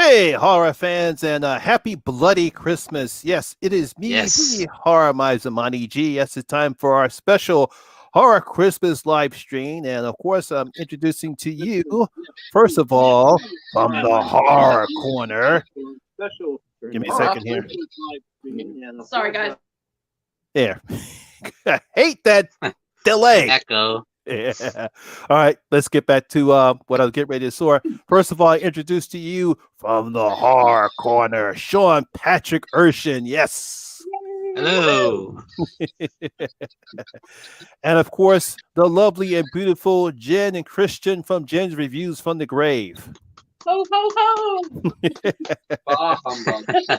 Hey, horror fans, and happy bloody Christmas. Yes, it is me, Yes. the Horror Mizamani G. Yes, it's time for our special Horror Christmas live stream. And of course, I'm introducing to you, first of all, from the Horror Corner. Give me a second here. Sorry, guys. There. I hate that delay. Echo. Yeah. All right, let's get back to what I was getting ready to soar. First of all, I introduce to you from the horror corner, Sean Patrick Urshan. Yes. Hello. And of course, the lovely and beautiful Jen and Christian from Jen's Reviews from the Grave. Ho, ho, ho.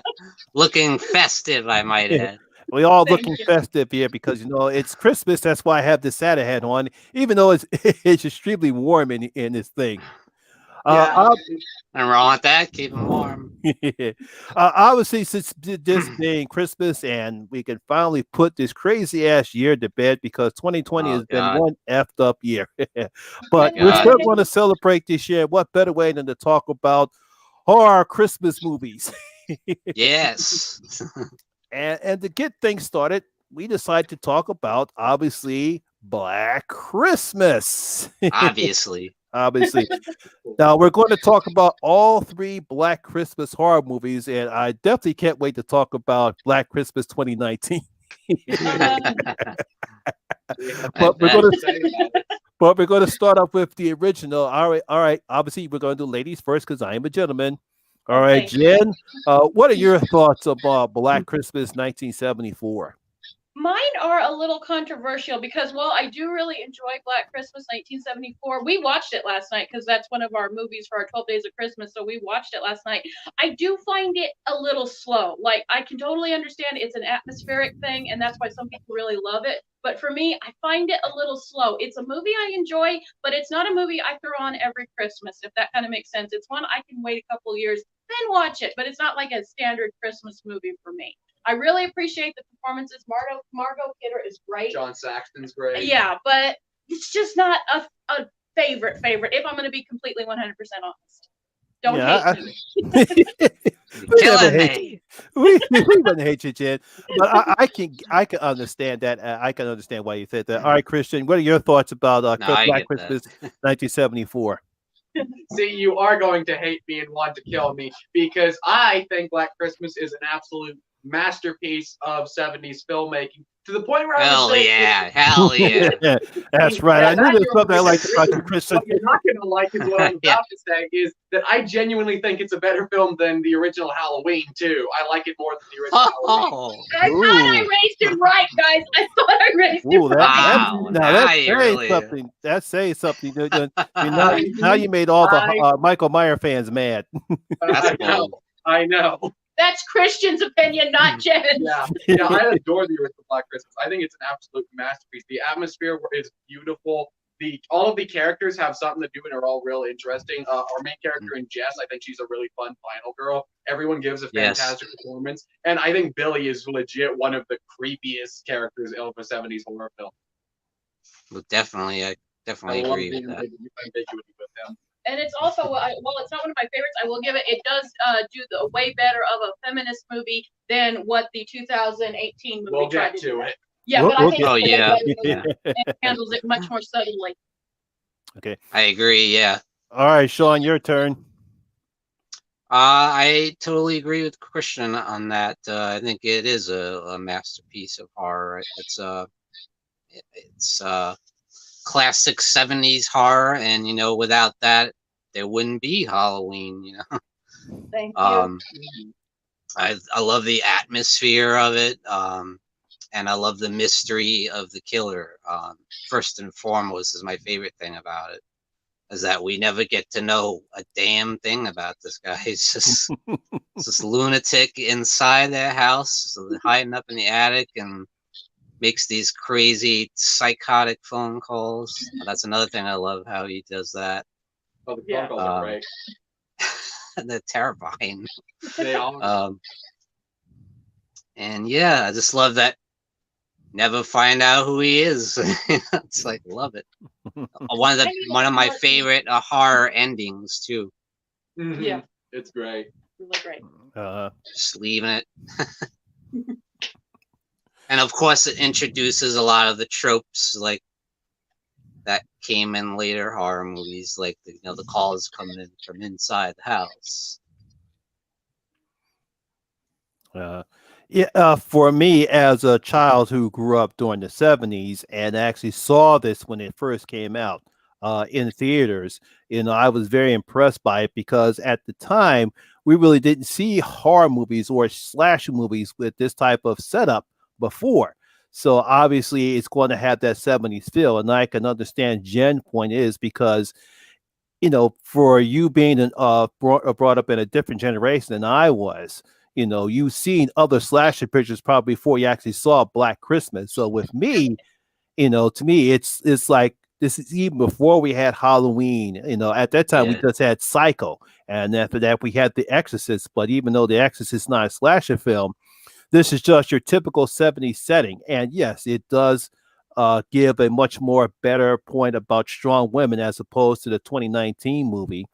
Looking festive, I might add. We all Thank looking you. festive here because it's Christmas. That's why I have this Santa hat on, even though it's it's extremely warm in this thing. And wrong with that. Keep them warm. Obviously, since this being Christmas and we can finally put this crazy ass year to bed because 2020 has been one effed up year. But we're still going to celebrate this year. What better way than to talk about horror Christmas movies? Yes. And to get things started, we decided to talk about obviously Black Christmas. Obviously. Obviously. Now we're going to talk about all three Black Christmas horror movies, and I definitely can't wait to talk about Black Christmas 2019. But we're going to start off with the original. All right. Obviously, we're going to do ladies first because I am a gentleman. All right, Thank you. Jen. What are your thoughts about Black Christmas 1974? Mine are a little controversial because, well, I do really enjoy Black Christmas 1974. We watched it last night because that's one of our movies for our 12 Days of Christmas, so we watched it last night. I do find it a little slow. Like, I can totally understand it's an atmospheric thing, and that's why some people really love it. But for me, I find it a little slow. It's a movie I enjoy, but it's not a movie I throw on every Christmas, if that kind of makes sense. It's one I can wait a couple years, then watch it, but it's not like a standard Christmas movie for me. I really appreciate the performances. Margot Kidder is great. John Saxton's great. Yeah, but it's just not a favorite. If I'm going to be completely 100% honest, don't hate me. Killing me. We wouldn't hate you, Jen. But I can understand that. I can understand why you said that. All right, Christian, what are your thoughts about Black Christmas 1974? See, you are going to hate me and want to kill me because I think Black Christmas is an absolute masterpiece of 70s filmmaking to the point where Hell yeah. That's right. I knew there's something I like about you, Christian. What you're not going to like is what I'm about to say is that I genuinely think it's a better film than the original Halloween, too. I like it more than the original Halloween. I thought I raised him right, guys. I thought I raised him right. Wow. That's Really- something. That's saying something. Now you made all the Michael Meyer fans mad. I know. That's Christian's opinion, not Jen's. Yeah, I adore the original Black Christmas. I think it's an absolute masterpiece. The atmosphere is beautiful. All of the characters have something to do and are all real interesting. Our main character in Jess, I think she's a really fun final girl. Everyone gives a fantastic performance, and I think Billy is legit one of the creepiest characters of a 70s horror film. Well, definitely, I definitely agree with that. Ambiguity with them. And it's also, well, it's not one of my favorites. I will give it. It does do the way better of a feminist movie than what the 2018 movie We'll tried get to do. to it. Yeah, but I think it handles it much more subtly. Okay. I agree, yeah. All right, Sean, your turn. I totally agree with Christian on that. I think it is a masterpiece of horror. It's classic 70s horror, and without that there wouldn't be Halloween. Thank you. I love the atmosphere of it, and I love the mystery of the killer. First and foremost is my favorite thing about it, is that we never get to know a damn thing about this guy. He's just this lunatic inside their house, hiding up in the attic, and makes these crazy psychotic phone calls. That's another thing I love, how he does that. Oh, the phone calls are great. They're terrifying. They are. And yeah, I just love that. Never find out who he is. It's like, love it. One of my favorite horror endings too. Mm-hmm. Yeah. It's great. Really great. Just leaving it. And of course, it introduces a lot of the tropes like that came in later horror movies, like the calls coming in from inside the house. For me, as a child who grew up during the 70s and actually saw this when it first came out in theaters, I was very impressed by it because at the time we really didn't see horror movies or slasher movies with this type of setup before. So obviously it's going to have that 70s feel. And I can understand Jen's point is because, for you being brought up in a different generation than I was, you've seen other slasher pictures probably before you actually saw Black Christmas. So with me, to me, it's like this is even before we had Halloween. At that time we just had Psycho, and after that we had The Exorcist. But even though The Exorcist is not a slasher film, this is just your typical 70s setting. And yes, it does give a much more better point about strong women as opposed to the 2019 movie.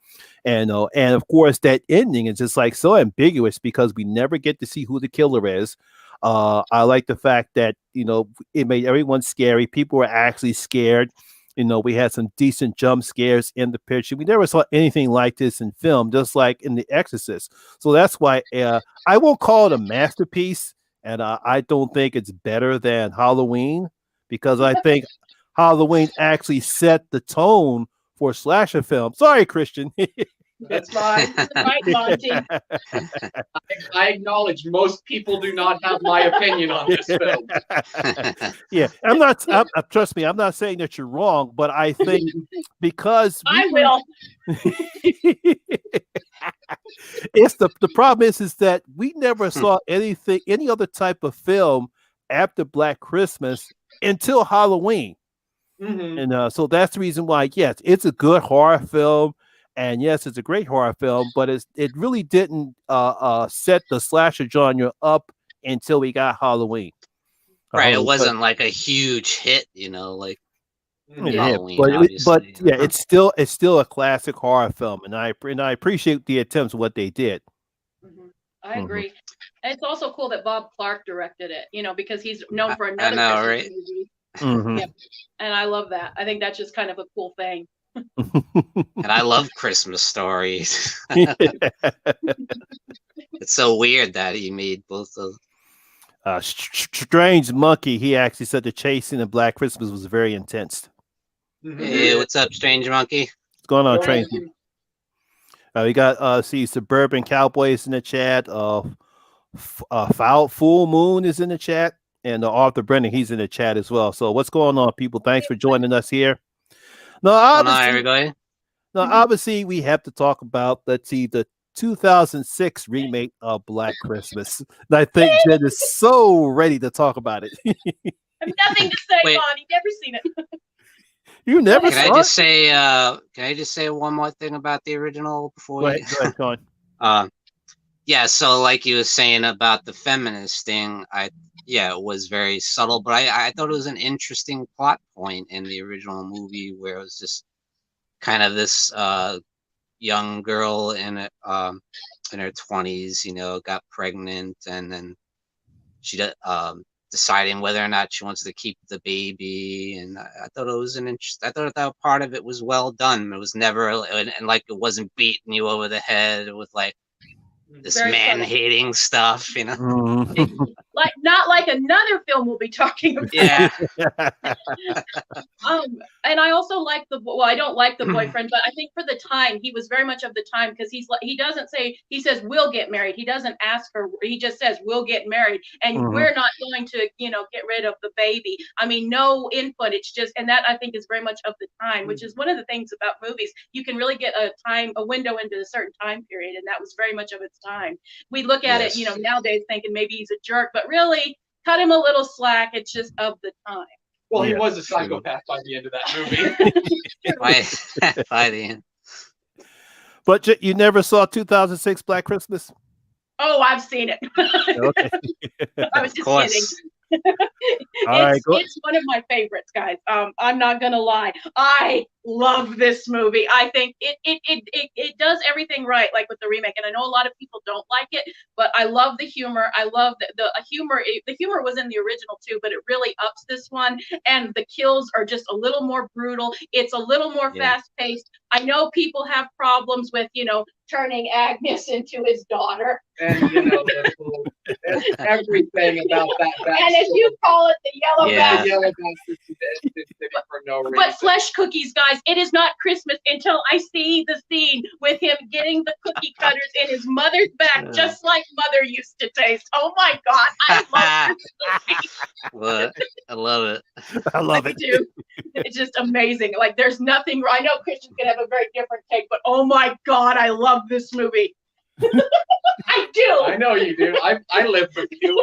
And of course that ending is just like so ambiguous because we never get to see who the killer is. I like the fact that it made everyone scary. People were actually scared. We had some decent jump scares in the picture. We never saw anything like this in film, just like in The Exorcist. So that's why I won't call it a masterpiece, and I don't think it's better than Halloween because I think Halloween actually set the tone for slasher film. Sorry, Christian. That's fine. Right, Monty. I acknowledge most people do not have my opinion on this film. Yeah, trust me, I'm not saying that you're wrong, but I think because I will. It's the problem is that we never saw any other type of film after Black Christmas until Halloween. Mm-hmm. And so that's the reason why, yes, it's a good horror film. And yes, it's a great horror film, but it really didn't set the slasher genre up until we got Halloween. Right, it wasn't like a huge hit, like Halloween. But it's still a classic horror film, and I appreciate the attempts of what they did. Mm-hmm. I agree. And it's also cool that Bob Clark directed it, because he's known for another Christmas movie. Mm-hmm. Yeah. And I love that. I think that's just kind of a cool thing. And I love Christmas stories. It's so weird that he made both of Strange Monkey. He actually said the chasing in Black Christmas was very intense. Hey, what's up, Strange Monkey? What's going on, Strange? We got Suburban Cowboys in the chat. Full Moon is in the chat, and Arthur Brennan, he's in the chat as well. So what's going on, people? Thanks for joining us here. No, obviously we have to talk about the 2006 remake of Black Christmas. And I think Jen is so ready to talk about it. I have nothing to say, Bonnie. Never seen it. You never saw it? Can I just say one more thing about the original before? Go ahead. Yeah. So like you were saying about the feminist thing, it was very subtle, but I thought it was an interesting plot point in the original movie where it was just kind of this young girl in her 20s, got pregnant, and then she deciding whether or not she wants to keep the baby. And I thought it was I thought that part of it was well done. It was never and like it wasn't beating you over the head with like this man-hating stuff, Like not like another film we'll be talking about. Yeah. And I also like I don't like the boyfriend, but I think for the time he was very much of the time because he doesn't say, he says we'll get married. He doesn't ask her. He just says we'll get married, and we're not going to get rid of the baby. I mean, no input. It's just, and that I think is very much of the time, which is one of the things about movies. You can really get a window into a certain time period, and that was very much of its time. We look at it, nowadays thinking maybe he's a jerk, but really cut him a little slack. It's just of the time. Well, he was a psychopath by the end of that movie. by the end. But you never saw 2006 Black Christmas? Oh, I've seen it. Okay. I was just kidding. It's one of my favorites, guys. I'm not gonna lie. I love this movie. I think it does everything right, like with the remake. And I know a lot of people don't like it, but I love the humor. I love the humor. The humor was in the original too, but it really ups this one. And the kills are just a little more brutal. It's a little more fast paced. I know people have problems with, turning Agnes into his daughter. And everything about that. And as you call it, the yellow bastard. The yellow bastard for no reason. But flesh cookies, guys, it is not Christmas until I see the scene with him getting the cookie cutters in his mother's back, just like Mother used to taste. Oh my God, I love this movie. What? I love it. I love it too. It's just amazing. Like, there's nothing. I know Christian's gonna have a very different take, but oh my God, I love this movie. I do. I know you do. I live with you.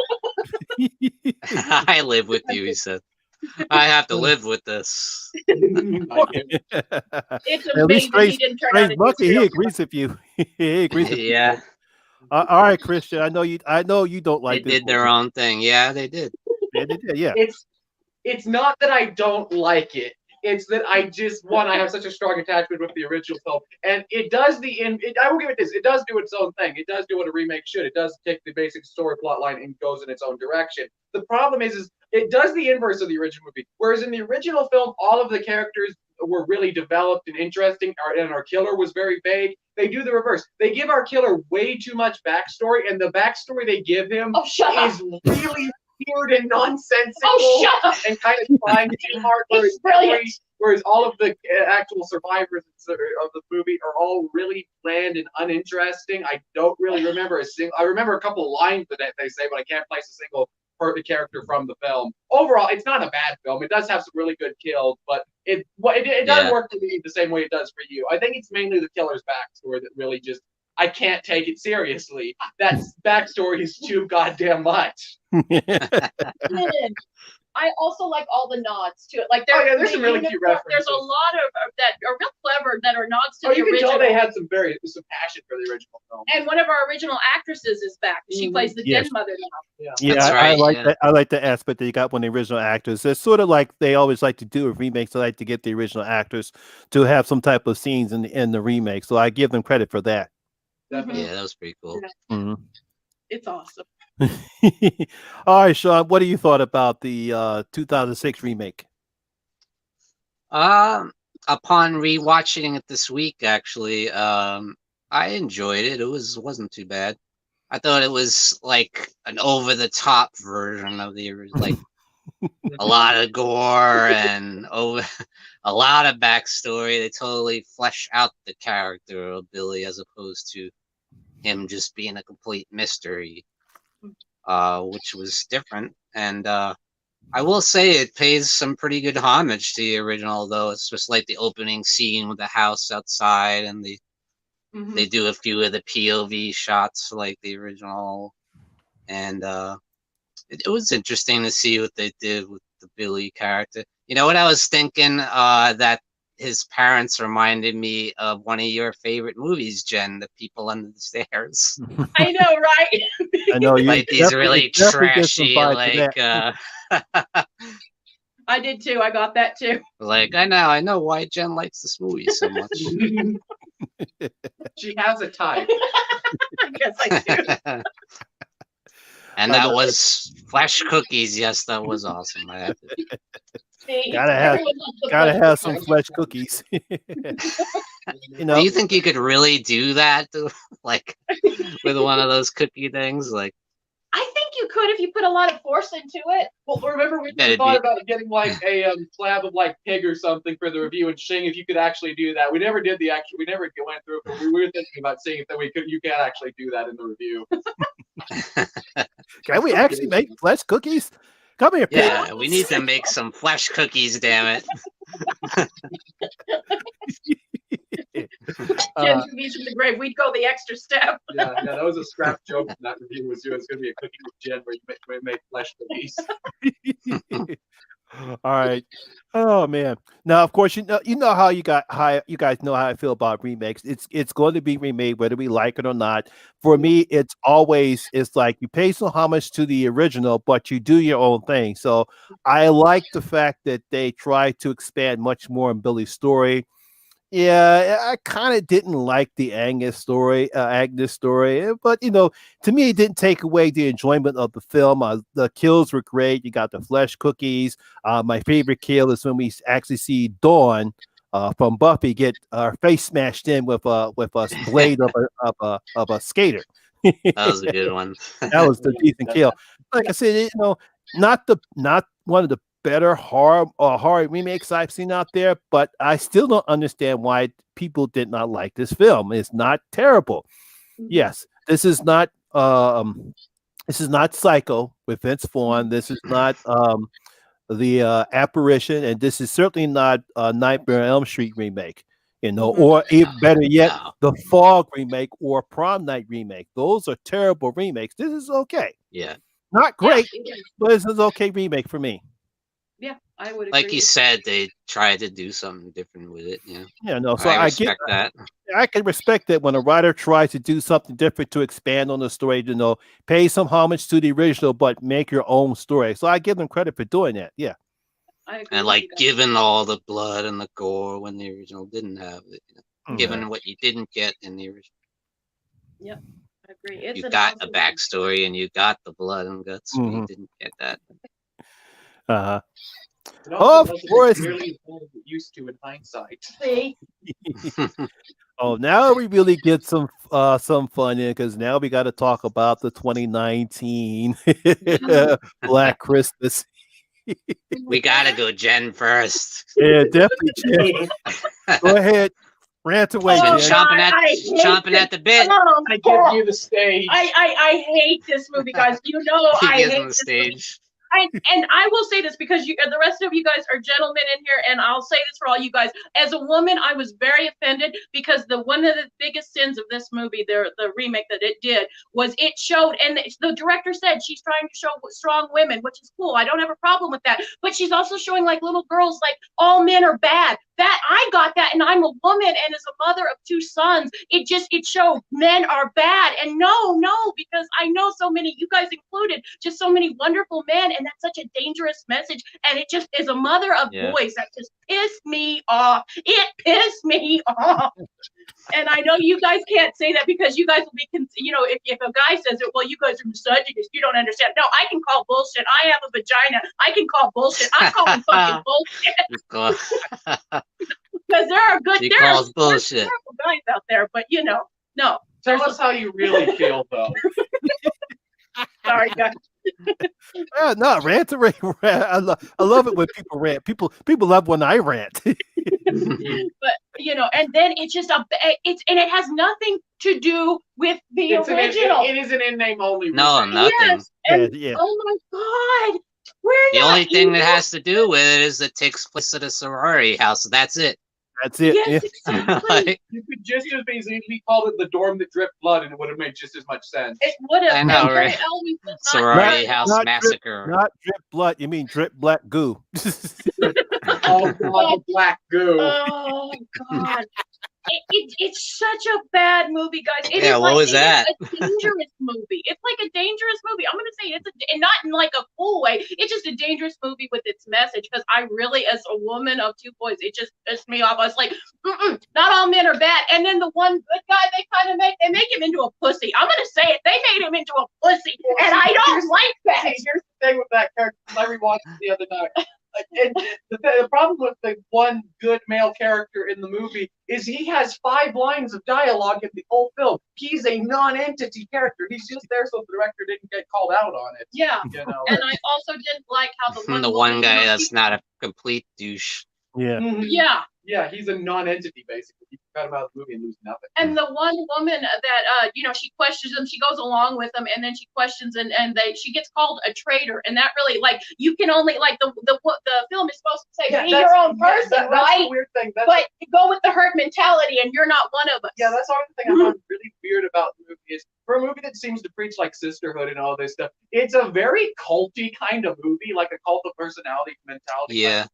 I live with you, he said. I have to live with this. It's amazing. Strange Monkey, he agrees with you. He agrees with you. All right, Christian. I know you don't like this. They did their own thing. Yeah, they did. They did, yeah. It's not that I don't like it. It's that I have such a strong attachment with the original film, and it does I will give it this. It does do its own thing. It does do what a remake should. It does take the basic story plot line and goes in its own direction. The problem is it does the inverse of the original movie. Whereas in the original film, all of the characters were really developed and interesting, and our killer was very vague. They do the reverse. They give our killer way too much backstory, and the backstory they give him is really weird and nonsensical and kind of trying too hard. Whereas all of the actual survivors of the movie are all really bland and uninteresting. I don't really remember I remember a couple of lines that they say, but I can't place a single character from the film. Overall, it's not a bad film. It does have some really good kills, but it doesn't work for me the same way it does for you. I think it's mainly the killer's backstory that really just I can't take it seriously. That backstory is too goddamn much. I also like all the nods to it. Like there's some really cute references. There's a lot of that are real clever that are nods to the you original. can tell they had some passion for the original film. And one of our original actresses is back. She plays the dead mother now. Yeah, I like that. I like the aspect that you got one of the original actors. It's sort of like they always like to do with remakes. They like to get the original actors to have some type of scenes in the remake. So I give them credit for that. Definitely. Yeah, that was pretty cool. Mm-hmm. It's awesome. All right, Sean, what do you thought about the 2006 remake? Upon rewatching it this week, actually, I enjoyed it. It wasn't too bad. I thought it was like an over-the-top version of the like a lot of gore and a lot of backstory. They totally flesh out the character of Billy as opposed to him just being a complete mystery, which was different. And I will say it pays some pretty good homage to the original, though. It's just like the opening scene with the house outside, and they do a few of the POV shots like the original. And it was interesting to see what they did with the Billy character. You know what I was thinking? That his parents reminded me of one of your favorite movies, Jen, The People Under the Stairs. I know, right? I know. Like these really trashy, like... I did too. I got that too. Like, I know why Jen likes this movie so much. She has a type. I guess I do. And that was Flash Cookies. Yes, that was awesome. I have to... Gotta have some flesh cookies. Do you think you could really do that, like with one of those cookie things? Like, I think you could if you put a lot of force into it. Well, remember we thought about getting like a slab of like pig or something for the review and seeing if you could actually do that. We never did we never went through it, but we were thinking about seeing if you can actually do that in the review. Can we actually make flesh cookies? Come here, pig. Yeah, we need to make some flesh cookies, damn it. Jen's reviews from the grave. We'd go the extra step. Yeah, that was a scrap joke. That review was going to be a cookie with Jen where you make flesh cookies. All right. Oh man. Now, of course, you know how you guys know how I feel about remakes. It's going to be remade whether we like it or not. For me, it's like you pay some homage to the original, but you do your own thing. So I like the fact that they try to expand much more on Billy's story. Yeah, I kind of didn't like the Agnes story, but to me, it didn't take away the enjoyment of the film. The kills were great. You got the flesh cookies. My favorite kill is when we actually see Dawn from Buffy get her face smashed in with a blade of a skater. That was a good one. That was the decent kill. Like I said, not one of the better horror remakes I've seen out there, but I still don't understand why people did not like this film. It's not terrible. Yes, this is not Psycho with Vince Vaughn. This is not the Apparition, and this is certainly not Nightmare on Elm Street remake. Or even better yet, the Fog remake or Prom Night remake. Those are terrible remakes. This is okay. Yeah. Not great, but this is okay remake for me. Yeah, I would agree. Like you said, they tried to do something different with it. Yeah. Yeah, no. So I respect that. I can respect that when a writer tries to do something different to expand on the story, pay some homage to the original, but make your own story. So I give them credit for doing that. Yeah. I agree And like giving all the blood and the gore when the original didn't have it. Given what you didn't get in the original. Yep, I agree. You got a backstory and you got the blood and guts. But you didn't get that. Of course. Nearly used to in hindsight. See? Oh, now we really get some fun in because now we got to talk about the 2019 Black Christmas. We gotta go Jen first. Yeah, definitely Jen. Go ahead, rant away. She's chomping at the bit. I give you the stage. I hate this movie, guys. I hate the stage. And I will say this because the rest of you guys are gentlemen in here, and I'll say this for all you guys. As a woman, I was very offended because one of the biggest sins of this movie, the remake that it did, was it showed, and the director said she's trying to show strong women, which is cool. I don't have a problem with that. But she's also showing like little girls, like all men are bad. That I got that, and I'm a woman, and as a mother of 2 sons, it showed men are bad. And no, because I know so many, you guys included, just so many wonderful men, and that's such a dangerous message. And it just, as a mother of boys, that just pissed me off. It pissed me off. And I know you guys can't say that because you guys will be, if a guy says it, well, you guys are misogynists. You don't understand. No, I can call bullshit. I have a vagina. I can call bullshit. I'm calling fucking bullshit. Because there are good, bullshit. guys out there, but no. Tell us how you really feel, though. Sorry, guys. No, rant. I love it when people rant. People love when I rant. But and then it's just and it has nothing to do with the original. It is an in-name only. No, nothing. Yes, and, yeah. Oh my God, the only thing that has to do with it is it takes place at a sorority house. So that's it. That's it. Yes, exactly. You could just as easily call it the dorm that dripped blood, and it would have made just as much sense. It would have. I know, right? Sorority house massacre. Not drip blood. You mean drip black goo? Oh, black goo. Oh God. It's such a bad movie, guys. What was that? It's a dangerous movie. It's like a dangerous movie. I'm gonna say and not in like a cool way. It's just a dangerous movie with its message. Because I really, as a woman of 2 boys, it just pissed me off. I was like, not all men are bad. And then the one good guy, they make him into a pussy. I'm gonna say it. They made him into a pussy, and I don't like that. Here's the thing with that character. I rewatched it the other night. And the problem with the one good male character in the movie is he has 5 lines of dialogue in the whole film. He's a non-entity character. He's just there so the director didn't get called out on it. Yeah. And I also didn't like how the one guy that's not a complete douche. Yeah. Yeah. Yeah, he's a non-entity basically. You cut him out of the movie and lose nothing. And the one woman that she questions him, she goes along with him, and then she questions and she gets called a traitor, and that really you can only the film is supposed to say be your own person, right? That's the weird thing. But you go with the herd mentality, and you're not one of us. Yeah, that's the other thing I found really weird about the movie is for a movie that seems to preach like sisterhood and all this stuff, it's a very culty kind of movie, like a cult of personality mentality. Yeah.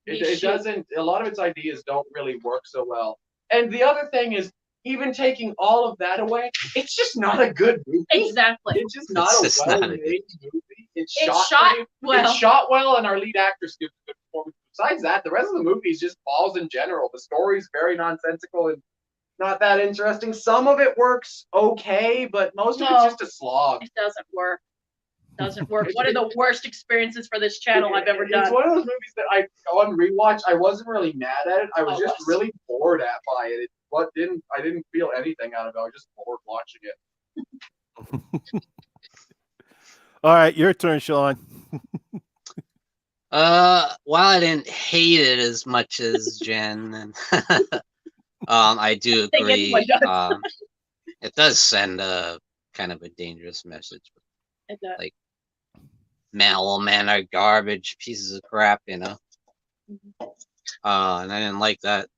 It doesn't. A lot of its ideas don't really work so well. And the other thing is, even taking all of that away, it's just not a good movie. Exactly. It's just not a well-made movie. It's shot well. It's shot well, and our lead actress gives a good performance. Besides that, the rest of the movie is just balls in general. The story's very nonsensical and not that interesting. Some of it works okay, but most of it's just a slog. It doesn't work. One of the worst experiences for this channel I've ever done. It's one of those movies that I on rewatch. I wasn't really mad at it. I was just really bored by it. I didn't feel anything out of it. I was just bored watching it. All right, your turn, Sean. While I didn't hate it as much as Jen, and I do agree. It does send a kind of a dangerous message. It does. Like, all men are garbage, pieces of crap, you know. Mm-hmm. And I didn't like that.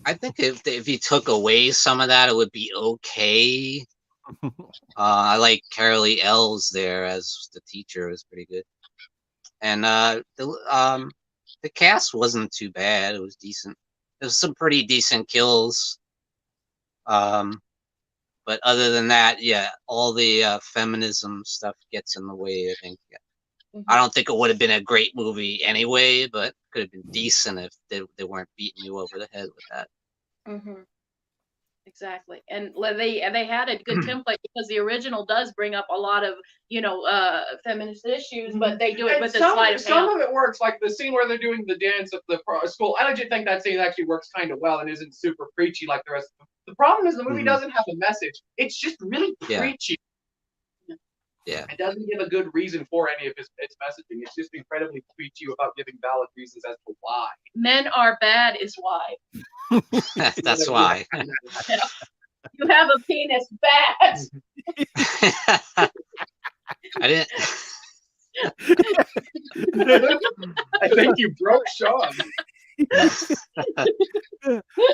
I think if you took away some of that, it would be okay. I like Carolee Ells there as the teacher. It was pretty good. And the cast wasn't too bad. It was decent. There's some pretty decent kills. But other than that, yeah, all the feminism stuff gets in the way, I think. Yeah. Mm-hmm. I don't think it would have been a great movie anyway, but it could have been decent if they weren't beating you over the head with that. Mm-hmm. Exactly. And they had a good template because the original does bring up a lot of, feminist issues, but they do it with a sleight of hand. Some of it works, like the scene where they're doing the dance at the school. I legit think that scene actually works kind of well and isn't super preachy like the rest of them. The problem is the movie doesn't have a message. It's just really preachy. Yeah. It doesn't give a good reason for any of its messaging. It's just incredibly preachy without giving valid reasons as to why. Men are bad is why. That's why. You have a penis, bad. I didn't. I think you broke Sean.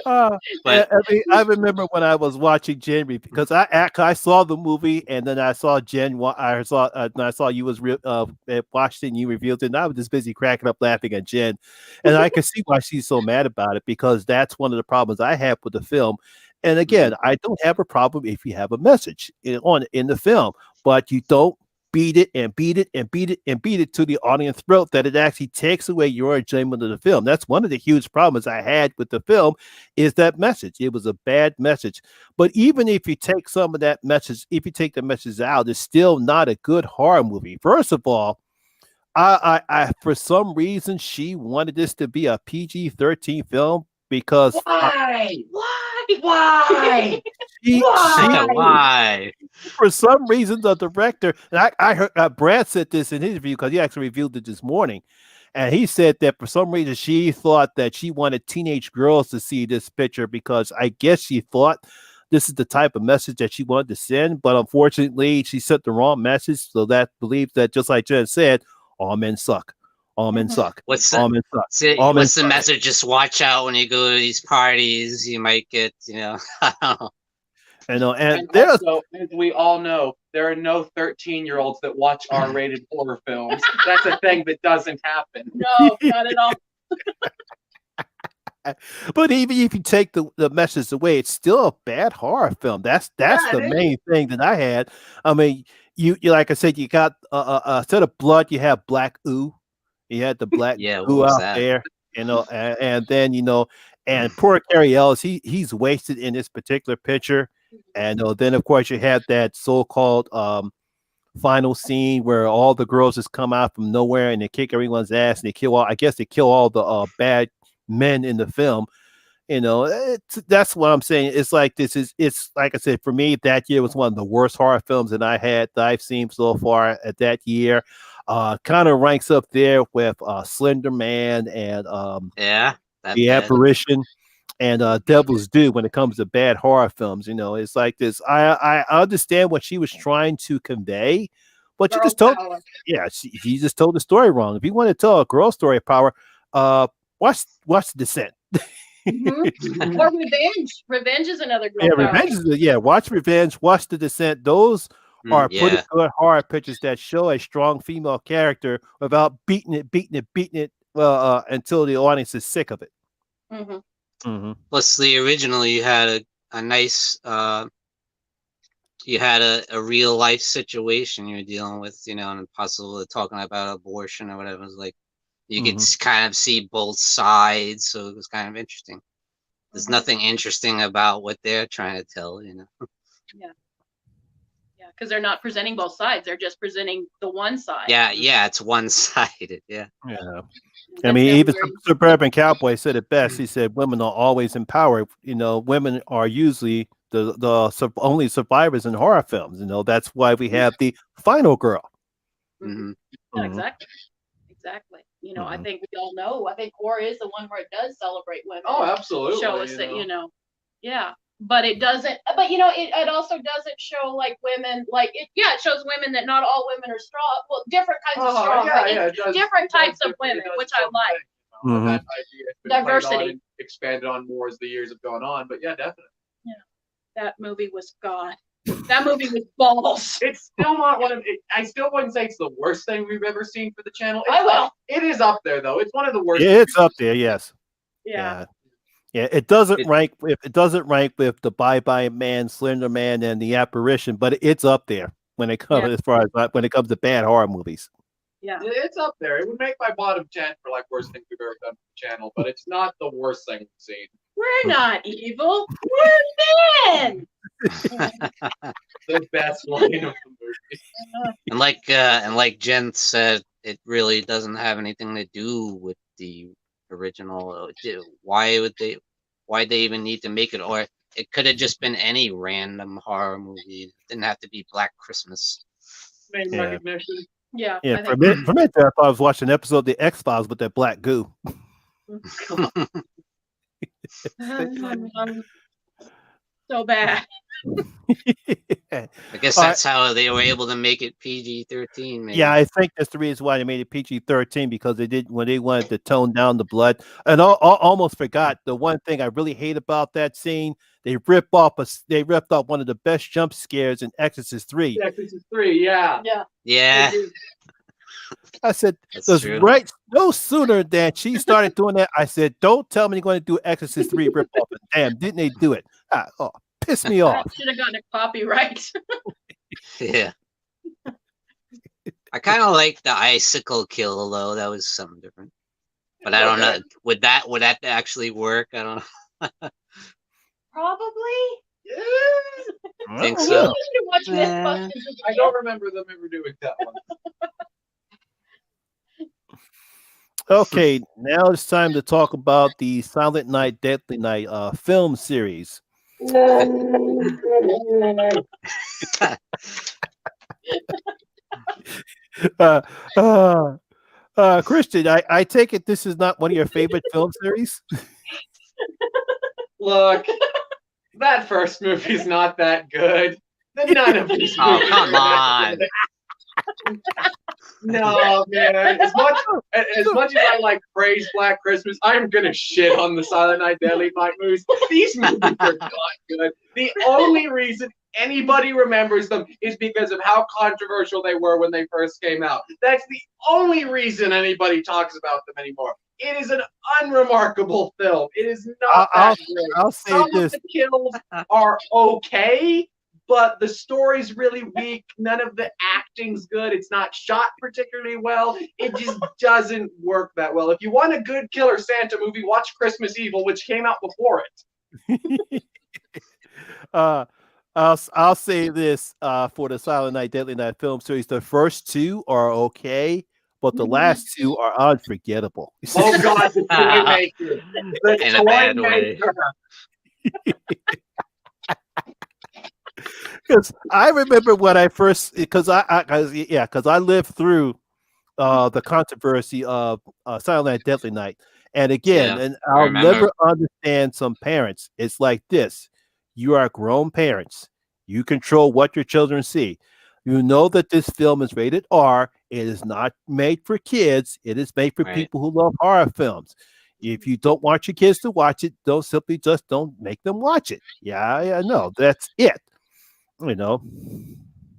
I remember when I was watching Jen because I saw the movie and then I saw Jen. I saw you was watched it and you revealed it. And I was just busy cracking up laughing at Jen, and I can see why she's so mad about it because that's one of the problems I have with the film. And again, I don't have a problem if you have a message in the film, but you don't beat it and beat it and beat it and beat it to the audience throat that it actually takes away your enjoyment of the film. That's one of the huge problems I had with the film is that message. It was a bad message. But even if you take some of that message, if you take the message out, it's still not a good horror movie. First of all, I for some reason she wanted this to be a PG-13 film because why? Why? For some reason, the director, and I heard Brad said this in his review because he actually reviewed it this morning, and he said that for some reason she thought that she wanted teenage girls to see this picture because I guess she thought this is the type of message that she wanted to send, but unfortunately she sent the wrong message. So that believes that, just like Jen said, all men suck. All men suck. What's all men suck. What's the message? Just watch out when you go to these parties. You might get, I know, and also, as we all know, there are no 13-year-olds that watch R-rated horror films. That's a thing that doesn't happen. No, not at all. But even if you take the message away, it's still a bad horror film. That's the main thing that I had. I mean, you like I said, you got instead of blood, you have black ooh. You had the black ooh out there, and then and poor Carrie Ellis, he's wasted in this particular picture. And then of course you have that so-called final scene where all the girls just come out from nowhere and they kick everyone's ass and they kill all the bad men in the film. That's what I'm saying. It's like it's like I said, for me, that year was one of the worst horror films that I've seen so far at that year. Kind of ranks up there with Slender Man and The Apparition and Devil's Due when it comes to bad horror films. It's like this. I understand what she was trying to convey, but you just told she just told the story wrong. If you want to tell a girl story of power, watch Descent. Or Revenge. Revenge is another girl Yeah, power. Revenge is watch Revenge, watch The Descent. Those are pretty good horror pictures that show a strong female character without beating it until the audience is sick of it. Plus, the original, you had a nice, you had a real life situation you're dealing with, and possibly talking about abortion or whatever. It was like you could kind of see both sides, so it was kind of interesting. There's nothing interesting about what they're trying to tell, Yeah. Yeah, because they're not presenting both sides; they're just presenting the one side. Yeah, it's one-sided. Yeah. I mean, even Suburban Cowboy said it best. He said, "Women are always empowered. Women are usually the only survivors in horror films. That's why we have the final girl." Yeah, exactly. I think we all know. I think horror is the one where it does celebrate women. Oh, absolutely. Show us that, yeah. But it doesn't. But it also doesn't show like women. Like it shows women that not all women are strong. Well, different kinds of strong. It does, different types of women, which I like. That idea has been diversity and expanded on more as the years have gone on. But yeah, definitely. Yeah, that movie was God. That movie was balls. It's still not one of. I still wouldn't say it's the worst thing we've ever seen for the channel. It is up there though. It's one of the worst. Yeah, it's up there. Yes. Yeah. Yeah, it doesn't rank with the Bye Bye Man, Slender Man, and the Apparition, but it's up there when it comes when it comes to bad horror movies. Yeah, it's up there. It would make my bottom 10 for like worst things we've ever done for the channel, but it's not the worst thing we've seen. We're not evil. We're men. The best line of the movie. And like Jen said, it really doesn't have anything to do with the original. Why they even need to make it? Or it could have just been any random horror movie. It didn't have to be Black Christmas. Name recognition. Yeah. For me, I thought I was watching an episode of the X-Files with that black goo. So bad. I guess that's how they were able to make it PG-13. Maybe. Yeah, I think that's the reason why they made it PG-13, because when they wanted to tone down the blood. And I almost forgot the one thing I really hate about that scene. They ripped off one of the best jump scares in Exorcist 3. Exorcist 3, yeah. I said, no sooner than she started doing that, I said, don't tell me you're going to do Exorcist 3 rip off. And damn, didn't they do it? Piss me off. Should have gotten a copyright. Yeah. I kind of like the icicle kill though. That was something different. But I don't know. Would that actually work? I don't know. Probably. Yeah. I think so. I don't remember them ever doing that one. Okay, now it's time to talk about the Silent Night, Deadly Night film series. Christian, I take it this is not one of your favorite film series? Look, that first movie's not that good. None of these movies. Oh, come on. No, man. As much as I like praise Black Christmas, I'm gonna shit on the Silent Night, Deadly Night movies. These movies are not good. The only reason anybody remembers them is because of how controversial they were when they first came out. That's the only reason anybody talks about them anymore. It is an unremarkable film. It is not that great. I'll say Some this. of the kills are okay, but the story's really weak. None of the acting's good. It's not shot particularly well. It just doesn't work that well. If you want a good Killer Santa movie, watch Christmas Evil, which came out before it. I'll say this for the Silent Night, Deadly Night film series. The first two are okay, but the last two are unforgettable. Oh God, the toy maker. In a bad way. Because I remember when I first, because I lived through the controversy of Silent Night, Deadly Night, and again, and I'll never understand some parents. It's like this: you are grown parents. You control what your children see. You know that this film is rated R. It is not made for kids. It is made for people who love horror films. If you don't want your kids to watch it, don't make them watch it. Yeah, no, that's it. You know.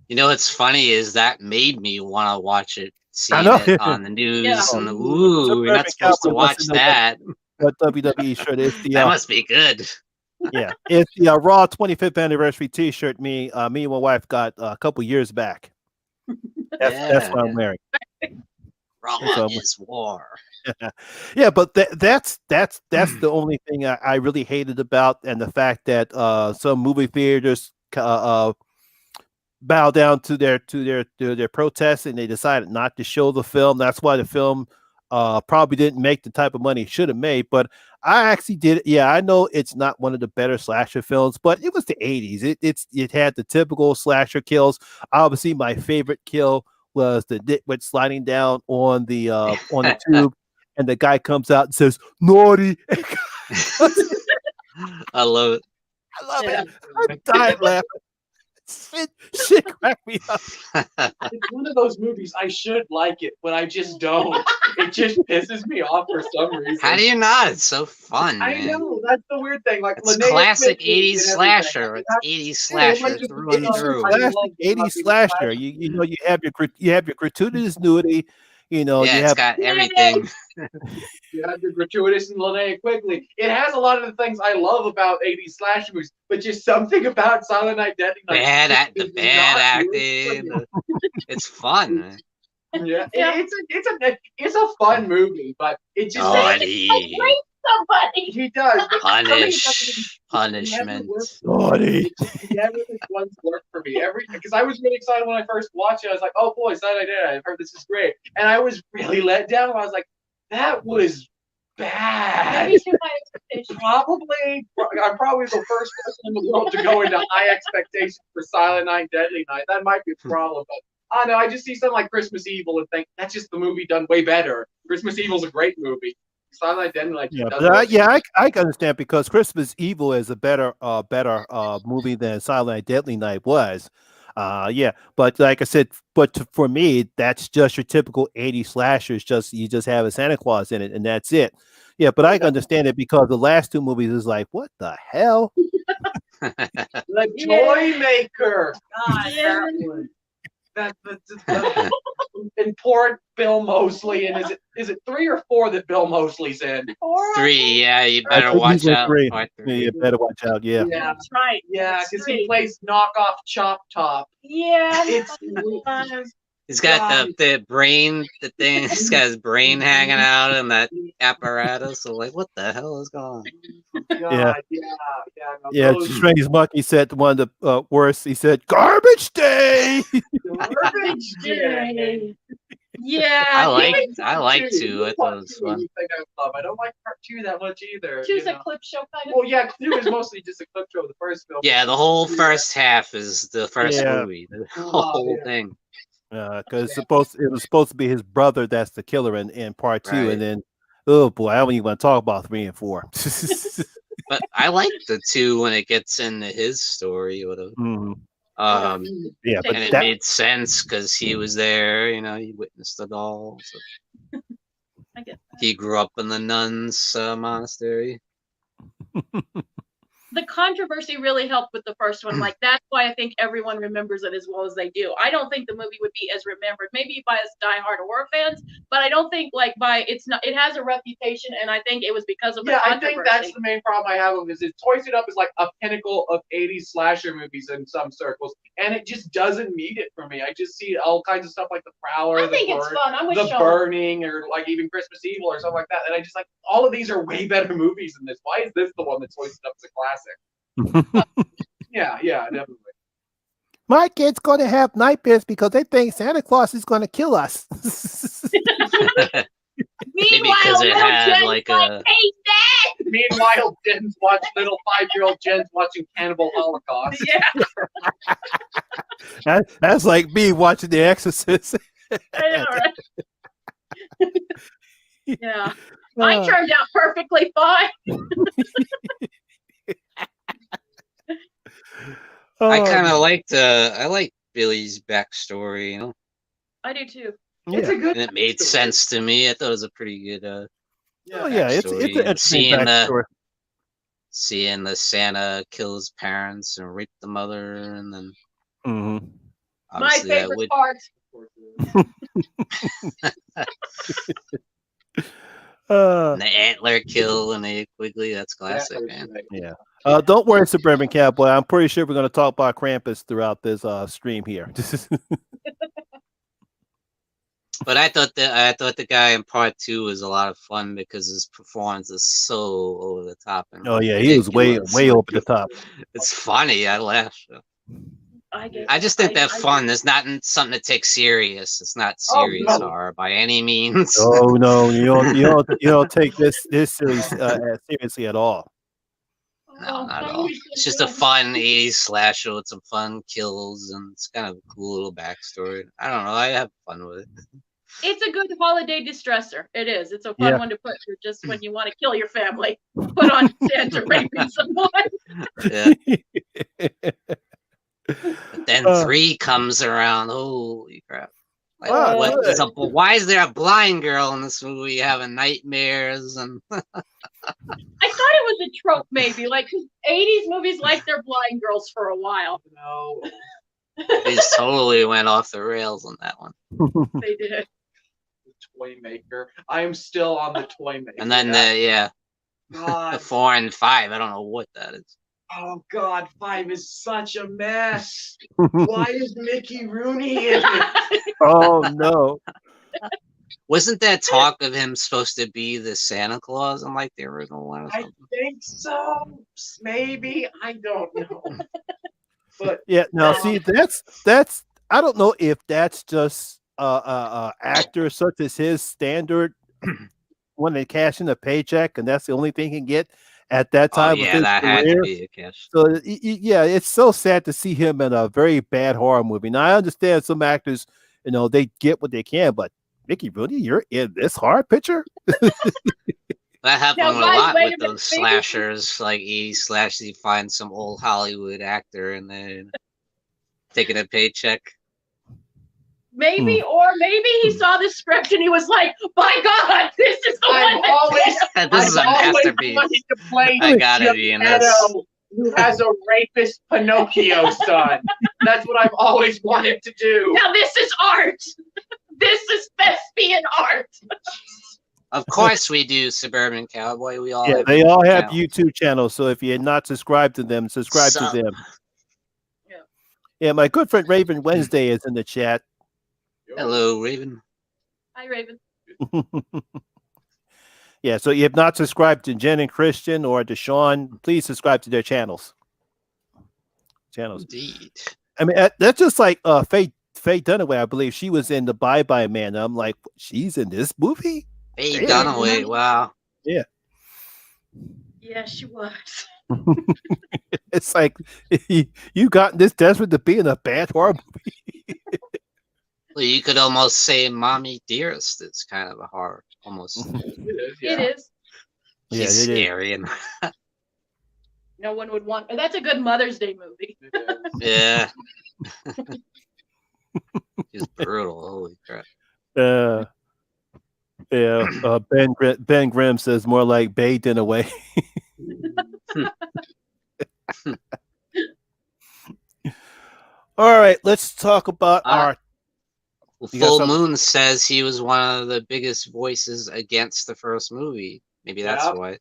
You know what's funny is that made me want to watch it, I seeing know. it on the news, Yeah. and ooh, you're not Suburban supposed to Cowboy wants watch to know that. what WWE shirt is. That must be good. Yeah, it's the Raw 25th anniversary T-shirt. Me and my wife got a couple years back. That's what I'm wearing. Raw is war. Yeah, but that's the only thing I really hated about, and the fact that some movie theaters bow down to their protests, and they decided not to show the film. That's why the film probably didn't make the type of money it should have made. But I actually did. Yeah, I know it's not one of the better slasher films, but it was the 80s. It had the typical slasher kills. Obviously, my favorite kill was the nitwit sliding down on the tube, and the guy comes out and says "naughty." I love it. I love it. I died laughing. Shit cracked me up. It's one of those movies I should like it, but I just don't. It just pisses me off for some reason. How do you not? It's so fun. I know, that's the weird thing. Like it's Linnea classic Smith 80s slasher. It's 80s slasher through and through. Classic 80s slasher. You know, you have your gratuitous nudity. You know, yeah, it's got everything. You have your gratuitous and Linnea Quigley. It has a lot of the things I love about 80s slasher movies, but just something about Silent Night, Deadly Night. The bad acting. It's fun. Yeah, it's a fun movie, but it just naughty. Somebody. He does. Punishment. Naughty. Never once worked for me. Because I was really excited when I first watched it. I was like, oh boy, Silent Night, Deadly Night. I've heard this is great, and I was really let down. I was like, that was bad. Probably, I'm probably the first person in the world to go into high expectations for Silent Night, Deadly Night. That might be a problem, but I know I just see something like Christmas Evil and think that's just the movie done way better. Christmas Evil's a great movie. Silent Night, Deadly Night. I can understand, because Christmas Evil is a better movie than Silent Night, Deadly Night was. But like I said, for me, that's just your typical 80s slashers. You just have a Santa Claus in it, and that's it. Yeah, but I can understand it, because the last two movies is like, what the hell? The Toy Maker. God, that one. And poor Bill Moseley. And is it 3 or 4 that Bill Moseley's in? 3. Yeah, you better watch out. 3. Yeah, you better watch out. Yeah, that's right. Yeah, because he plays knockoff Chop Top. Yeah, he's got the brain, the thing. He's got his brain hanging out in that apparatus. So like, what the hell is going on? Yeah. Strange Monkey said one of the worst. He said, "Garbage day." Garbage day. Yeah, I like 2. I thought it was fun. I don't like part 2 that much either. 2's a clip show kind of. Well, yeah, 2 is mostly just a clip show of the first film. Yeah, the whole first half is the first movie. The whole thing. Because it was supposed to be his brother that's the killer in part 2, and then, oh boy, I don't even want to talk about 3 and 4. But I like the 2 when it gets into his story. But it made sense because he was there. You know, he witnessed it all. So. I guess he grew up in the nuns' monastery. The controversy really helped with the first one. Like, that's why I think everyone remembers it as well as they do. I don't think the movie would be as remembered, maybe by us diehard horror fans, but I don't think it has a reputation, and I think it was because of the controversy. I think that's the main problem I have with this. It toys it up as like a pinnacle of 80s slasher movies in some circles, and it just doesn't meet it for me. I just see all kinds of stuff like The Prowler, it's fun. I'm with The Sean. Burning, or like even Christmas Evil or something like that, and I just like, all of these are way better movies than this. Why is this the one that toys it up as a classic? Yeah, definitely. My kid's going to have nightmares because they think Santa Claus is going to kill us. Maybe because it had like a. Meanwhile, little 5-year-old Jen's watching Cannibal Holocaust. Yeah. That's like me watching The Exorcist. I know, right? Yeah. Mine turned out perfectly fine. I kind of I like Billy's backstory, you know. I do too. It's a good. And it made sense to me. I thought it was a pretty good. Oh yeah, it's an interesting backstory. Seeing the Santa kill his parents and rape the mother, and then my favorite part. And the antler kill and the Quigley, that's classic, man. Yeah. Don't worry, Suburban Cowboy. I'm pretty sure we're going to talk about Krampus throughout this stream here. But I thought the guy in part 2 was a lot of fun because his performance is so over the top. And oh yeah, he was way over the top. It's funny. I laughed. I just think that fun. There's not something to take serious. It's not serious horror by any means. Oh no, you don't take this series seriously at all. No, not at all. It's just a fun 80s slasher with some fun kills, and it's kind of a cool little backstory. I don't know. I have fun with it. It's a good holiday distressor. It is. It's a fun one to put for just when you want to kill your family. Put on Santa raping someone. Yeah. But then 3 comes around. Holy crap. Like, why is there a blind girl in this movie having nightmares? And I thought it was a trope, maybe. Like, 80s movies like their blind girls for a while. No. They just totally went off the rails on that one. They did. The Toy Maker. I am still on the Toy Maker. And then, the 4 and 5. I don't know what that is. Oh God, 5 is such a mess. Why is Mickey Rooney in it? Oh no. Wasn't there talk of him supposed to be the Santa Claus in like the original one or something? I think so. Maybe. I don't know. But yeah, now see that's I don't know if that's just actors such as his standard when they cash in a paycheck and that's the only thing he can get at that time. Oh, yeah, that career. Had to be a cash. So yeah, it's so sad to see him in a very bad horror movie. Now I understand some actors, they get what they can, but Mickey Rooney, you're in this horror picture. That happened a lot with those slashers, like /, you find some old Hollywood actor and then taking a paycheck. Maybe, or maybe he saw the script and he was like, "My God, this is the one." This is a masterpiece. To play I gotta be in this. Who has a rapist Pinocchio son? That's what I've always wanted to do. Now this is art. This is thespian art. Of course we do, Suburban Cowboy. We all they all have YouTube channels. So if you're not subscribed to them, subscribe to them. Yeah, my good friend Raven Wednesday is in the chat. Hello, Raven. Hi, Raven. Yeah, so you have not subscribed to Jen and Christian or to Sean, please subscribe to their channels. Indeed. I mean, that's just like Faye Dunaway, I believe. She was in the Bye Bye Man. I'm like, she's in this movie? Faye Dunaway, wow. Yeah. Yeah, she was. It's like, you got this desperate to be in a bad horror movie. Well, you could almost say Mommy Dearest is kind of a horror, almost. It is. She's scary. And no one would want. That's a good Mother's Day movie. Yeah. She's brutal. Holy crap. Yeah. Ben Grimm says more like Bay Dinaway. All right, let's talk about our. Full Moon says he was one of the biggest voices against the first movie. Maybe that's why.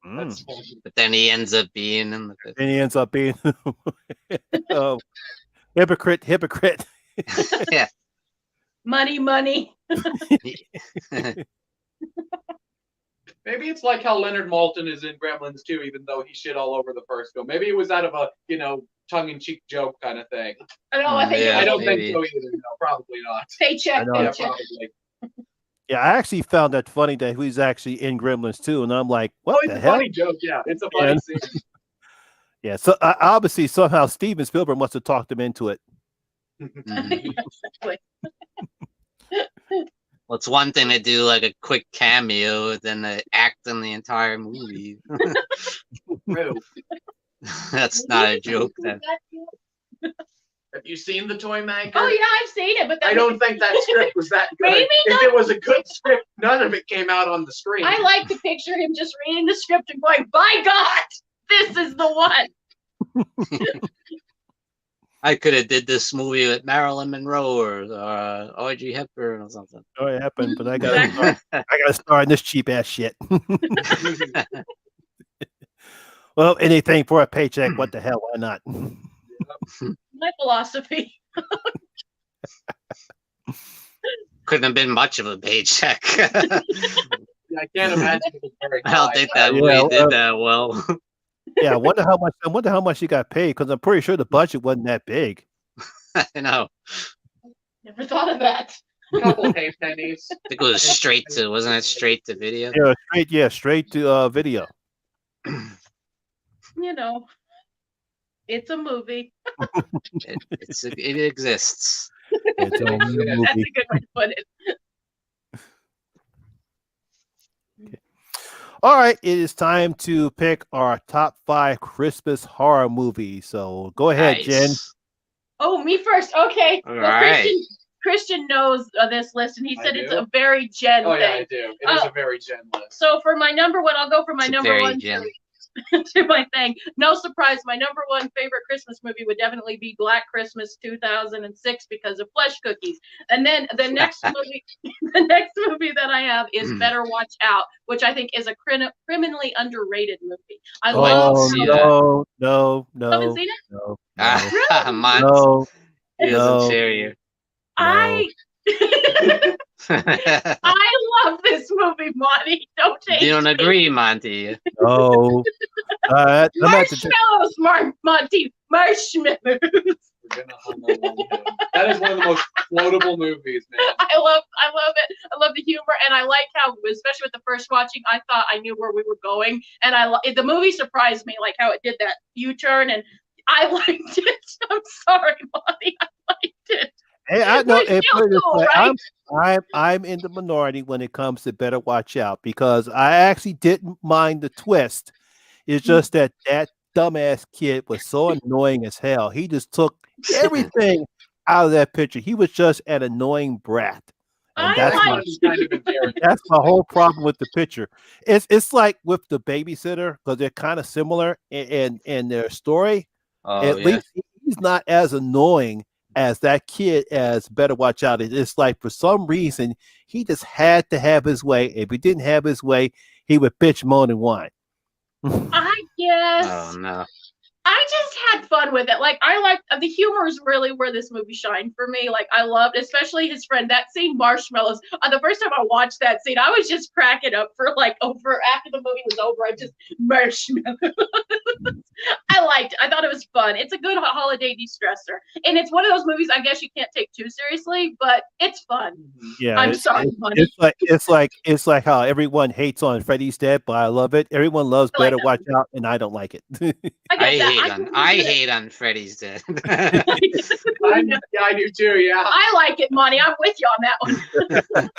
But then he ends up being in the fifth. And he ends up being hypocrite. Yeah. Money. Maybe it's like how Leonard Maltin is in Gremlins 2, even though he shit all over the first film. Maybe it was out of a, tongue-in-cheek joke kind of thing. I don't think so either. No, probably not. Paycheck. Yeah, probably. Yeah, I actually found that funny that he's actually in Gremlins 2, and I'm like, what the hell? It's a funny joke, yeah. It's a funny scene. Yeah, so obviously somehow Steven Spielberg must have talked him into it. Well, it's one thing to do like a quick cameo than to act in the entire movie. That's not a joke. Then. Have you seen the Toy Maker? Oh yeah, I've seen it, but I don't think that script was that good. Maybe if it was a good script, none of it came out on the screen. I like to picture him just reading the script and going, "By God, this is the one." I could have did this movie with Marilyn Monroe or Audrey Hepburn or something. Oh, it happened, but I gotta start in this cheap ass shit. Well, anything for a paycheck. What the hell? Why not? My philosophy. Couldn't have been much of a paycheck. I can't imagine it was very I don't high. think that movie did that well. Yeah, I wonder how much he got paid, because I'm pretty sure the budget wasn't that big. I know. Never thought of that. Couple hay pennies. I think it was wasn't it straight to video? Yeah, straight to video. You know, it's a movie. It exists. It's a That's movie. a good way to put it. All right, it is time to pick our top 5 Christmas horror movies. So go ahead, Nice. Jen. Oh, me first. Okay. All Well, right. Christian knows this list, and he I said do? it's a very Jen Oh thing. yeah, I do. It is a very Jen list. So for my number one, I'll go for my It's number very one Jen. to my thing. No surprise, my number one favorite Christmas movie would definitely be Black Christmas 2006 because of flesh cookies. And then the next movie, that I have is Better Watch Out, which I think is a criminally underrated movie. I love. see no. Haven't seen it? No. Months. No. He doesn't share you. I love this movie, Monty. Don't take You don't me. agree, Monty. No. Marshmallows, Monty. Marshmallows. We're gonna hum along. That is one of the most quotable movies, man. I love it. I love the humor, and I like how, especially with the first watching, I thought I knew where we were going, and the movie surprised me, like how it did that U-turn, and I liked it. I'm sorry, Monty. I liked it. Hey, I know. You're still cool, right? I'm in the minority when it comes to Better Watch Out, because I actually didn't mind the twist. It's just that dumbass kid was so annoying as hell. He just took everything out of that picture. He was just an annoying brat. And that's my whole problem with the picture. It's like with the babysitter, because they're kind of similar in their story. At least he's not as annoying as that kid as Better Watch Out. It's like for some reason he just had to have his way. If he didn't have his way, he would bitch, moan, and whine. I guess. Oh no. I just had fun with it. Like, I like the humor is really where this movie shined for me. Like, I loved, especially his friend, that scene, Marshmallows. The first time I watched that scene, I was just cracking up for after the movie was over. I just Marshmallows. I liked it. I thought it was fun. It's a good holiday de-stressor, and it's one of those movies I guess you can't take too seriously, but it's fun. Yeah, I'm sorry, Monty. It's like how everyone hates on Freddy's Dead, but I love it. Everyone loves Better Watch Out, and I don't like it. I hate on Freddy's Dead. I do too. Yeah, I like it, Monty. I'm with you on that one.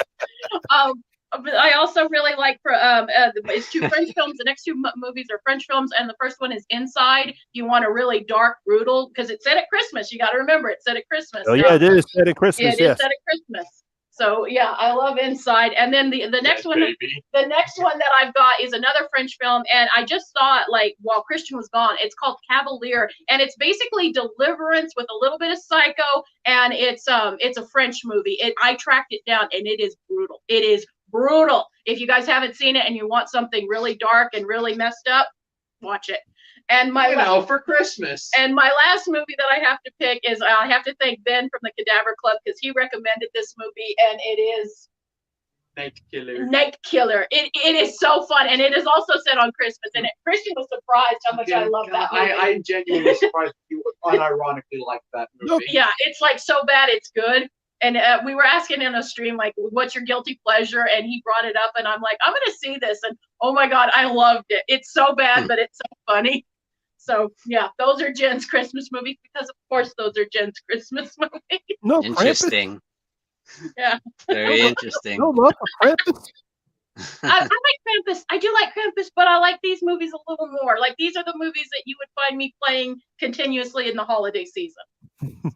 But I also really like it's 2 French films. The next 2 movies are French films, and the first one is Inside. You want a really dark, brutal, because it's set at Christmas. You got to remember it's set at Christmas. Oh yeah, it is set at Christmas. It is set at Christmas. So yeah, I love Inside. And then the next one, the next one that I've got is another French film, and I just saw it like while Christian was gone. It's called Cavalier, and it's basically Deliverance with a little bit of Psycho, and it's a French movie. I tracked it down, and it is brutal. It is brutal. If you guys haven't seen it and you want something really dark and really messed up, watch it. And for Christmas. And my last movie that I have to pick is I have to thank Ben from the Cadaver Club, because he recommended this movie, and it is Night Killer. Night Killer. It is so fun, and it is also set on Christmas. And Christian was surprised how much I love that movie. I genuinely surprised you unironically like that movie. Yeah, it's like so bad it's good. And we were asking in a stream, like, what's your guilty pleasure? And he brought it up, and I'm like, I'm going to see this. And oh my God, I loved it. It's so bad, but it's so funny. So yeah, those are Jen's Christmas movies, because of course those are Jen's Christmas movies. No, interesting. Krampus? Yeah. Very interesting. No love for Krampus? I like Krampus. I do like Krampus, but I like these movies a little more. Like, these are the movies that you would find me playing continuously in the holiday season.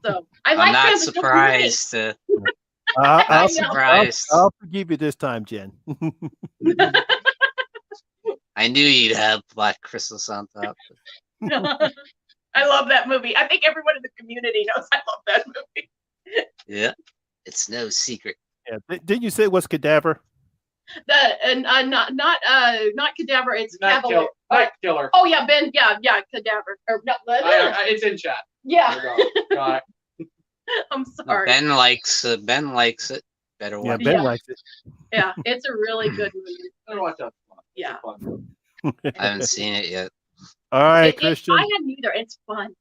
So I I'm like not Krampus. surprised. I'll Surprised. I'll forgive you this time, Jen. I knew you'd have Black Christmas on top. I love that movie. I think everyone in the community knows I love that movie. Yeah, it's no secret. Yeah, didn't you say it was Cadaver? Not Cadaver. It's Night Cavalier. Night Killer. Oh yeah, Ben. Yeah, Cadaver. Or no, It's in chat. yeah. Got it. I'm sorry. Ben likes it. Ben likes it. Better Yeah, watch. Ben Yeah. likes it. Yeah, it's a really good movie. Better watch that. Yeah. I haven't seen it yet. All right, Christian. I hadn't either. It's fun.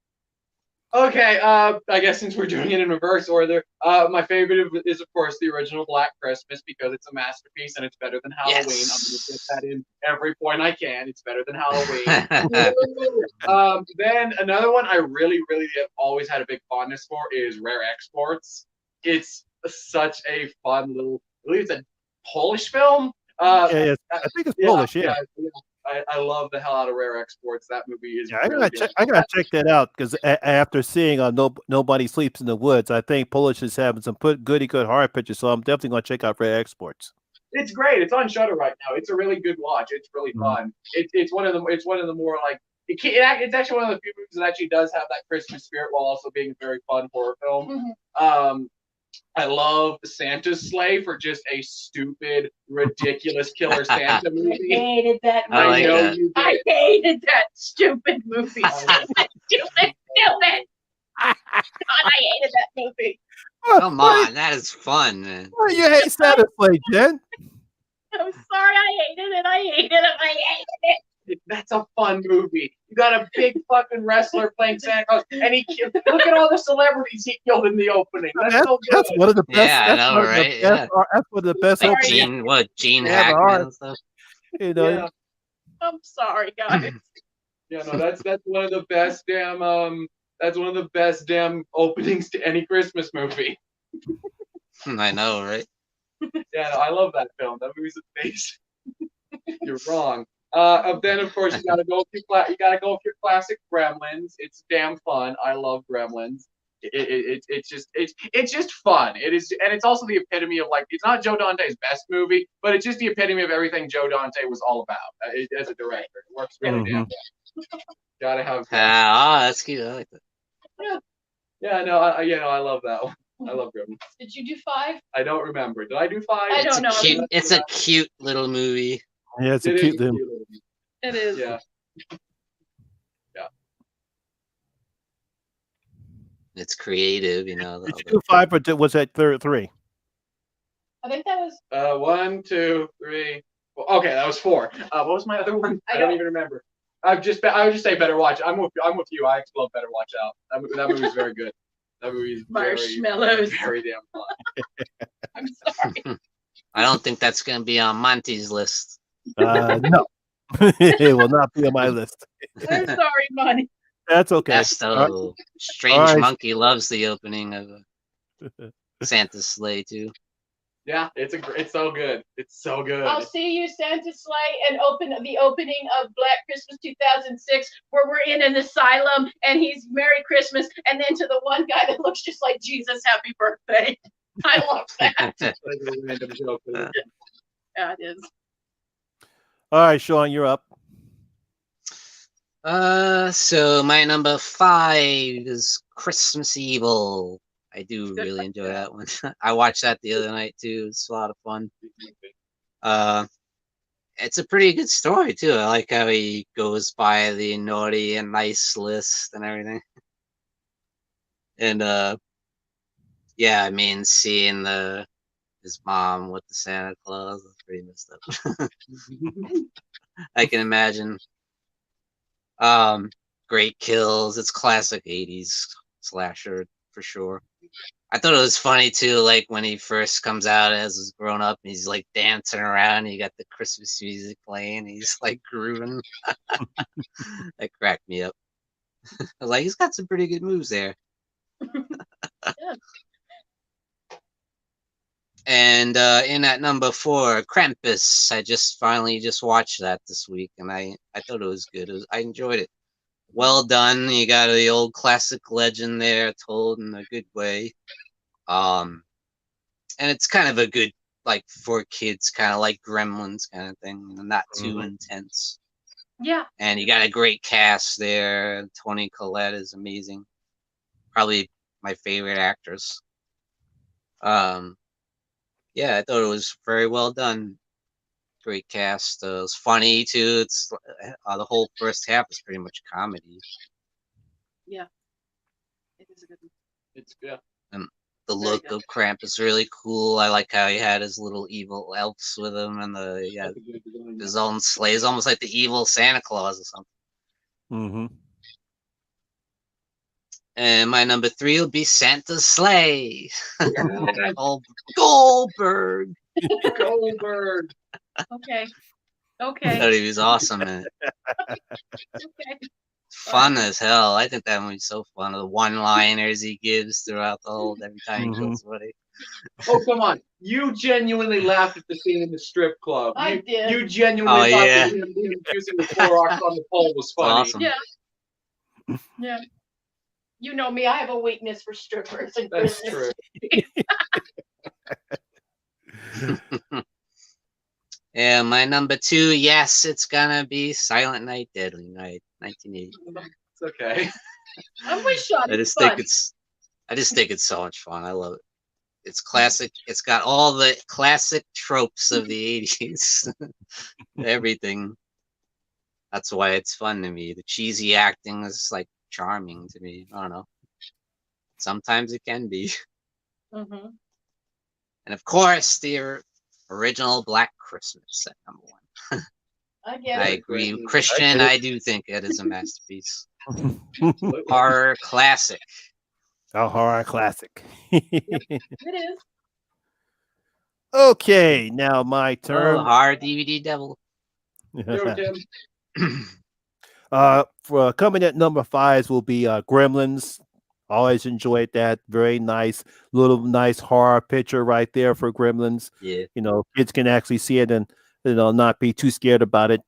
Okay, I guess since we're doing it in reverse order, my favorite is of course the original Black Christmas because it's a masterpiece and it's better than Halloween. Yes. I'm gonna get that in every point I can. It's better than Halloween. Then another one I really have always had a big fondness for is Rare Exports. It's such a fun little. I believe it's a Polish film. Yeah, I think it's Polish. Yeah. I love the hell out of Rare Exports. That movie is. Yeah, I really gotta check that out because after seeing Nobody Sleeps in the Woods, I think Polish is having some good horror pictures. So I'm definitely gonna check out Rare Exports. It's great. It's on Shudder right now. It's a really good watch. It's really fun. It's one of the more like it's actually one of the few movies that actually does have that Christmas spirit while also being a very fun horror film. I love Santa's Sleigh for just a stupid, ridiculous killer Santa movie. I hated that movie. I like that. I hated that stupid movie. Stupid. God, I hated that movie. Come on, that is fun, man. Why you hate Santa's Sleigh, Jen? I'm sorry. I hated it. I hated it. That's a fun movie. You got a big fucking wrestler playing Santa Claus, and look at all the celebrities he killed in the opening. That's so good. That's one of the best. Yeah, I know, right? That's one of the best. Like openings. Gene Yeah, Hackman and stuff. You know, Yeah. I'm sorry, guys. Yeah, no, that's one of the best damn that's one of the best damn openings to any Christmas movie. I know, right? Yeah, no, I love that film. That movie's amazing. You're wrong. Then of course you gotta go with your classic Gremlins. It's damn fun. I love Gremlins. It's just fun. It is, and it's also the epitome of like it's not Joe Dante's best movie, but it's just the epitome of everything Joe Dante was all about as a director. It works really damn well. Gotta have. That's cute. I like that. Yeah, no, I love that one. I love Gremlins. Did you do 5? I don't remember. Did I do 5? I don't know. It's a cute little movie. yeah, it's a cute thing. It is. Yeah. It's creative, you know. Did you do 5 or was that 3? I think that was. 1, 2, 3. Well, okay, that was 4. What was my other one? I don't even remember. I would just say Better Watch. I'm with you. I actually love Better Watch Out. That movie is very good. That movie is Marshmallows. very damn fun. I'm sorry. I don't think that's going to be on Monty's list. No, it will not be on my list. I'm sorry, Monty. That's okay. Esto, Strange Monkey loves the opening of Santa's Sleigh too. Yeah, it's so good. It's so good. I'll see you, Santa Sleigh, and the opening of Black Christmas 2006, where we're in an asylum and he's Merry Christmas, and then to the one guy that looks just like Jesus, Happy Birthday. I love that. Yeah, it is. All right, Sean, you're up. So my number 5 is Christmas Evil. I do really enjoy that one. I watched that the other night too. It's a lot of fun. It's a pretty good story too. I like how he goes by the naughty and nice list and everything. And yeah, I mean, seeing his mom with the Santa Claus is pretty messed up. I can imagine. Great kills. It's classic 80s slasher for sure. I thought it was funny too, like when he first comes out as a grown up, and he's like dancing around. You got the Christmas music playing. He's like grooving. That cracked me up. I was like, he's got some pretty good moves there. Yeah. And in at number 4, Krampus. I finally watched that this week, and I thought it was good. I enjoyed it. well done. You got the old classic legend there, told in a good way. And it's kind of a good, like, for kids, kind of like Gremlins kind of thing, not too intense. Yeah. And you got a great cast there. Toni Collette is amazing. Probably my favorite actress. Yeah, I thought it was very well done. Great cast. It was funny too. It's the whole first half is pretty much comedy. Yeah, it is a good one. It's yeah. And the look of Krampus is really cool. I like how he had his little evil elves with him, and his own sleigh. It's almost like the evil Santa Claus or something. Mm-hmm. And my number 3 will be Santa's Sleigh. Goldberg. Goldberg. Okay. I thought he was awesome in it. Okay. Fun as hell. I think that movie's so fun. The one-liners he gives throughout the whole, every time he kills somebody. Oh, come on. You genuinely laughed at the scene in the strip club. I did. You genuinely thought that him using the Clorox on the pole was funny. Awesome. Yeah. Yeah. You know me, I have a weakness for strippers and That's Christmas. true. And my number 2, yes, it's gonna be Silent Night, Deadly Night, 1980. It's okay. I'm with Sean. I just think it's so much fun. I love it. It's classic. It's got all the classic tropes of the 80s. Everything. That's why it's fun to me. The cheesy acting is like charming to me. I don't know. Sometimes it can be. Mm-hmm. And of course, the original Black Christmas at number 1. I agree with Christian. I do think it is a masterpiece. Horror classic. A horror classic. It is. Okay, now my turn. Horror DVD devil. For coming at number 5 will be Gremlins. Always enjoyed that. Very nice, nice horror picture right there for Gremlins. Yeah. Kids can actually see it and not be too scared about it.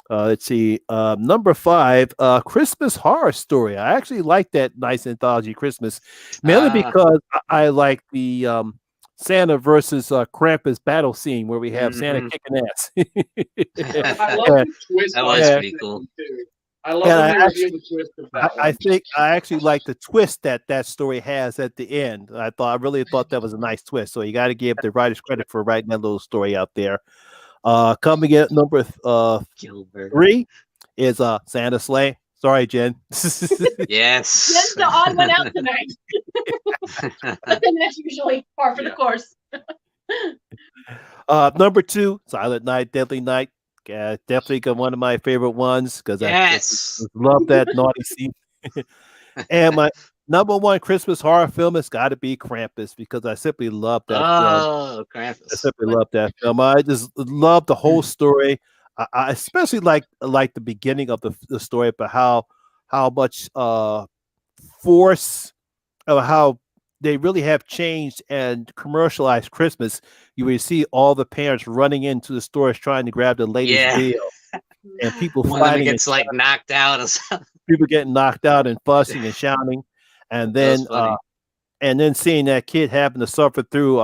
Let's see. Number 5, Christmas Horror Story. I actually like that nice anthology Christmas, mainly because I like the Santa versus Krampus battle scene where we have Santa kicking ass. I love the twist. That was pretty cool. I love when they reveal the twist of that. I think I actually like the twist that story has at the end. I really thought that was a nice twist. So you got to give the writers credit for writing that little story out there. Coming at number 3 is Santa's Sleigh. Sorry, Jen. Yes. Jen's the odd one out tonight. But then that's usually par for the course. Number 2, Silent Night, Deadly Night. Definitely one of my favorite ones because I just love that naughty scene. And my number 1 Christmas horror film has got to be Krampus because I simply love that film. Oh, Krampus. I simply love that film. I just love the whole story. I especially like the beginning of the story, but how much force, how they really have changed and commercialized Christmas. You will see all the parents running into the stores trying to grab the latest deal, and people fighting. Gets like knocked out or something. People getting knocked out and fussing and shouting, and then seeing that kid having to suffer through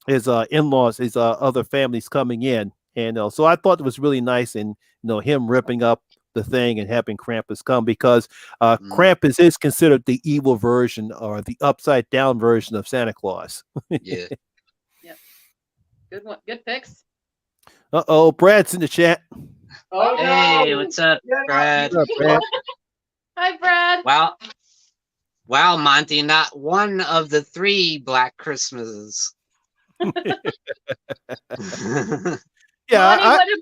his in-laws, his other families coming in, and so I thought it was really nice, and him ripping up the thing and having Krampus come because Krampus is considered the evil version or the upside down version of Santa Claus. Yeah. Yep. Good one. Good picks. Uh-oh, Brad's in the chat. Oh, hey, no. what's up, Brad? What's up, Brad? Hi, Brad. Wow, Monty, not one of the 3 Black Christmases. Yeah. Monty,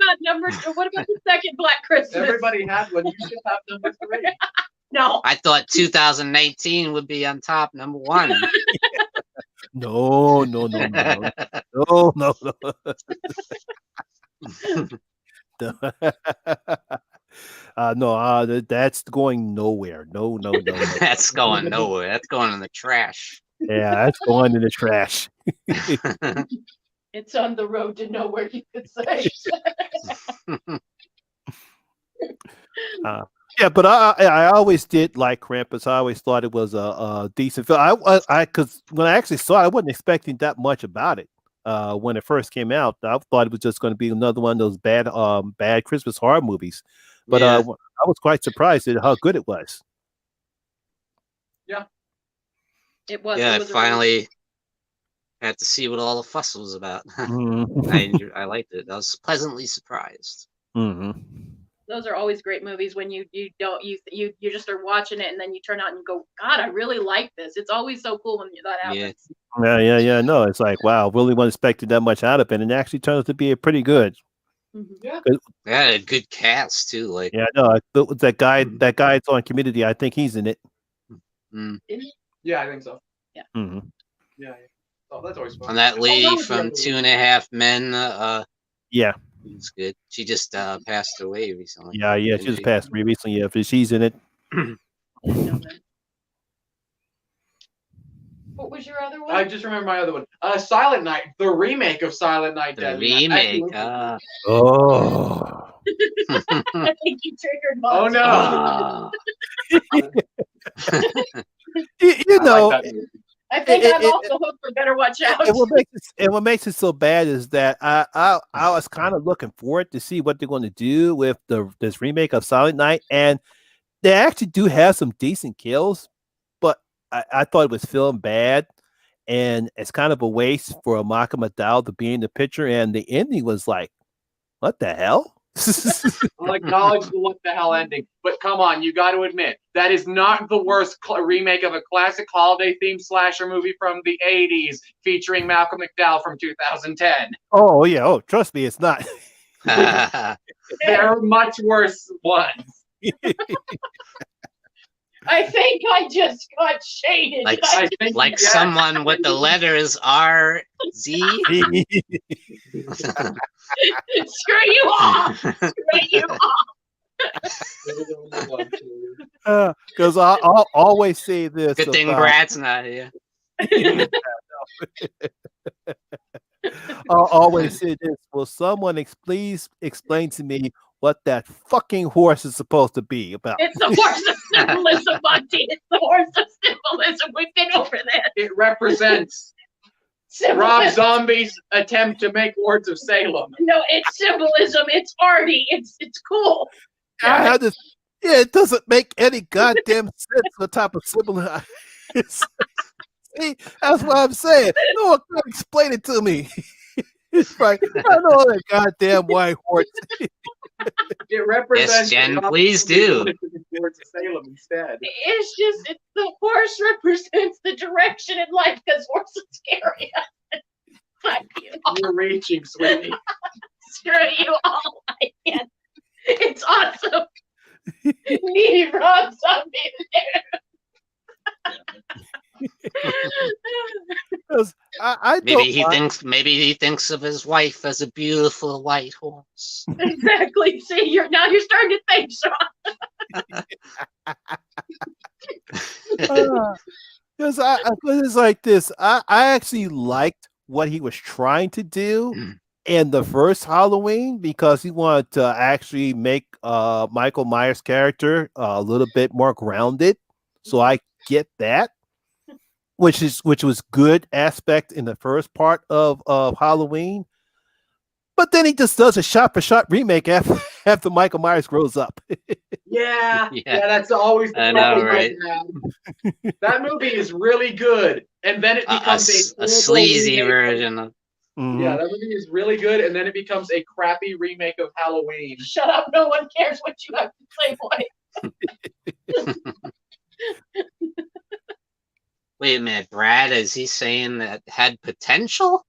what about the second Black Christmas? Everybody had one. You should have number 3. No. I thought 2019 would be on top, number 1. No. No. No, that's going nowhere. No. That's going nowhere. That's going in the trash. Yeah, that's going in the trash. It's on the road to nowhere, you could say. Yeah, but I always did like Krampus. I always thought it was a decent film. Because when I actually saw it, I wasn't expecting that much about it. When it first came out, I thought it was just going to be another one of those bad Christmas horror movies. But Yeah. I was quite surprised at how good it was. Yeah, It was. Yeah, It I was finally had to see what all the fuss was about. I liked it. I was pleasantly surprised. Those are always great movies when you just are watching it and then you turn out and you go, God, I really like this. It's always so cool when that happens. Yeah. No, it's like, wow, really wasn't expecting that much out of it, and it actually turned out to be pretty good. Yeah, a good cast too. Like, yeah, no, that guy that's on Community, I think he's in it. Yeah, I think so. Yeah. Yeah. Oh, that's always fun. And that lady from 2.5 Men, yeah, it's good. She just passed away recently. Yeah, she just passed me recently. Yeah, but she's in it. What was your other one? I just remember my other one. Silent Night, the remake of Silent Night. The remake. Oh. I think you triggered Oh Mom. no. you know, I think I'm off the hook for Better Watch Out. And what makes it so bad is that I was kind of looking forward to see what they're going to do with this remake of Silent Night, and they actually do have some decent kills, but I thought it was filmed bad, and it's kind of a waste for Malcolm McDowell to be in the picture, and the ending was like, what the hell? I'll acknowledge the what the hell ending, but come on, you got to admit that is not the worst remake of a classic holiday themed slasher movie from the 80s featuring Malcolm McDowell from 2010. Oh yeah, trust me, it's not. There are much worse ones. I think I just got shaded. Like someone with the letters RZ. Screw you all! Screw you all! Because I'll always say this. Good thing Brad's not here. I'll always say this. Will someone please explain to me what that fucking horse is supposed to be about? It's the horse of symbolism, Monty. It's the horse of symbolism. We've been over that. It represents Rob Zombie's attempt to make Lords of Salem. No, it's symbolism. It's arty. It's cool. Yeah, it doesn't make any goddamn sense what type of symbolism. See, that's what I'm saying. No one can explain it to me. It's like, I know that goddamn white horse. It represents. Yes, Jen, please do. Lords of Salem instead. It's just the horse represents the direction in life because horses carry us. Fuck you. You're reaching, sweetie. Screw you all. I can't. It's awesome. Need Rob Zombie there. Maybe he thinks of his wife as a beautiful white horse. Exactly. See, you're starting to think, Sean. Because it's like this. I actually liked what he was trying to do in the first Halloween because he wanted to actually make Michael Myers' character a little bit more grounded. So I get that. Which was good aspect in the first part of Halloween, but then he just does a shot-for-shot remake after Michael Myers grows up. Yeah, that's always the problem right now. That movie is really good, and then it becomes a sleazy version of. Yeah, that movie is really good, and then it becomes a crappy remake of Halloween. Shut up! No one cares what you have to say, boy. Wait a minute, Brad, is he saying that had potential?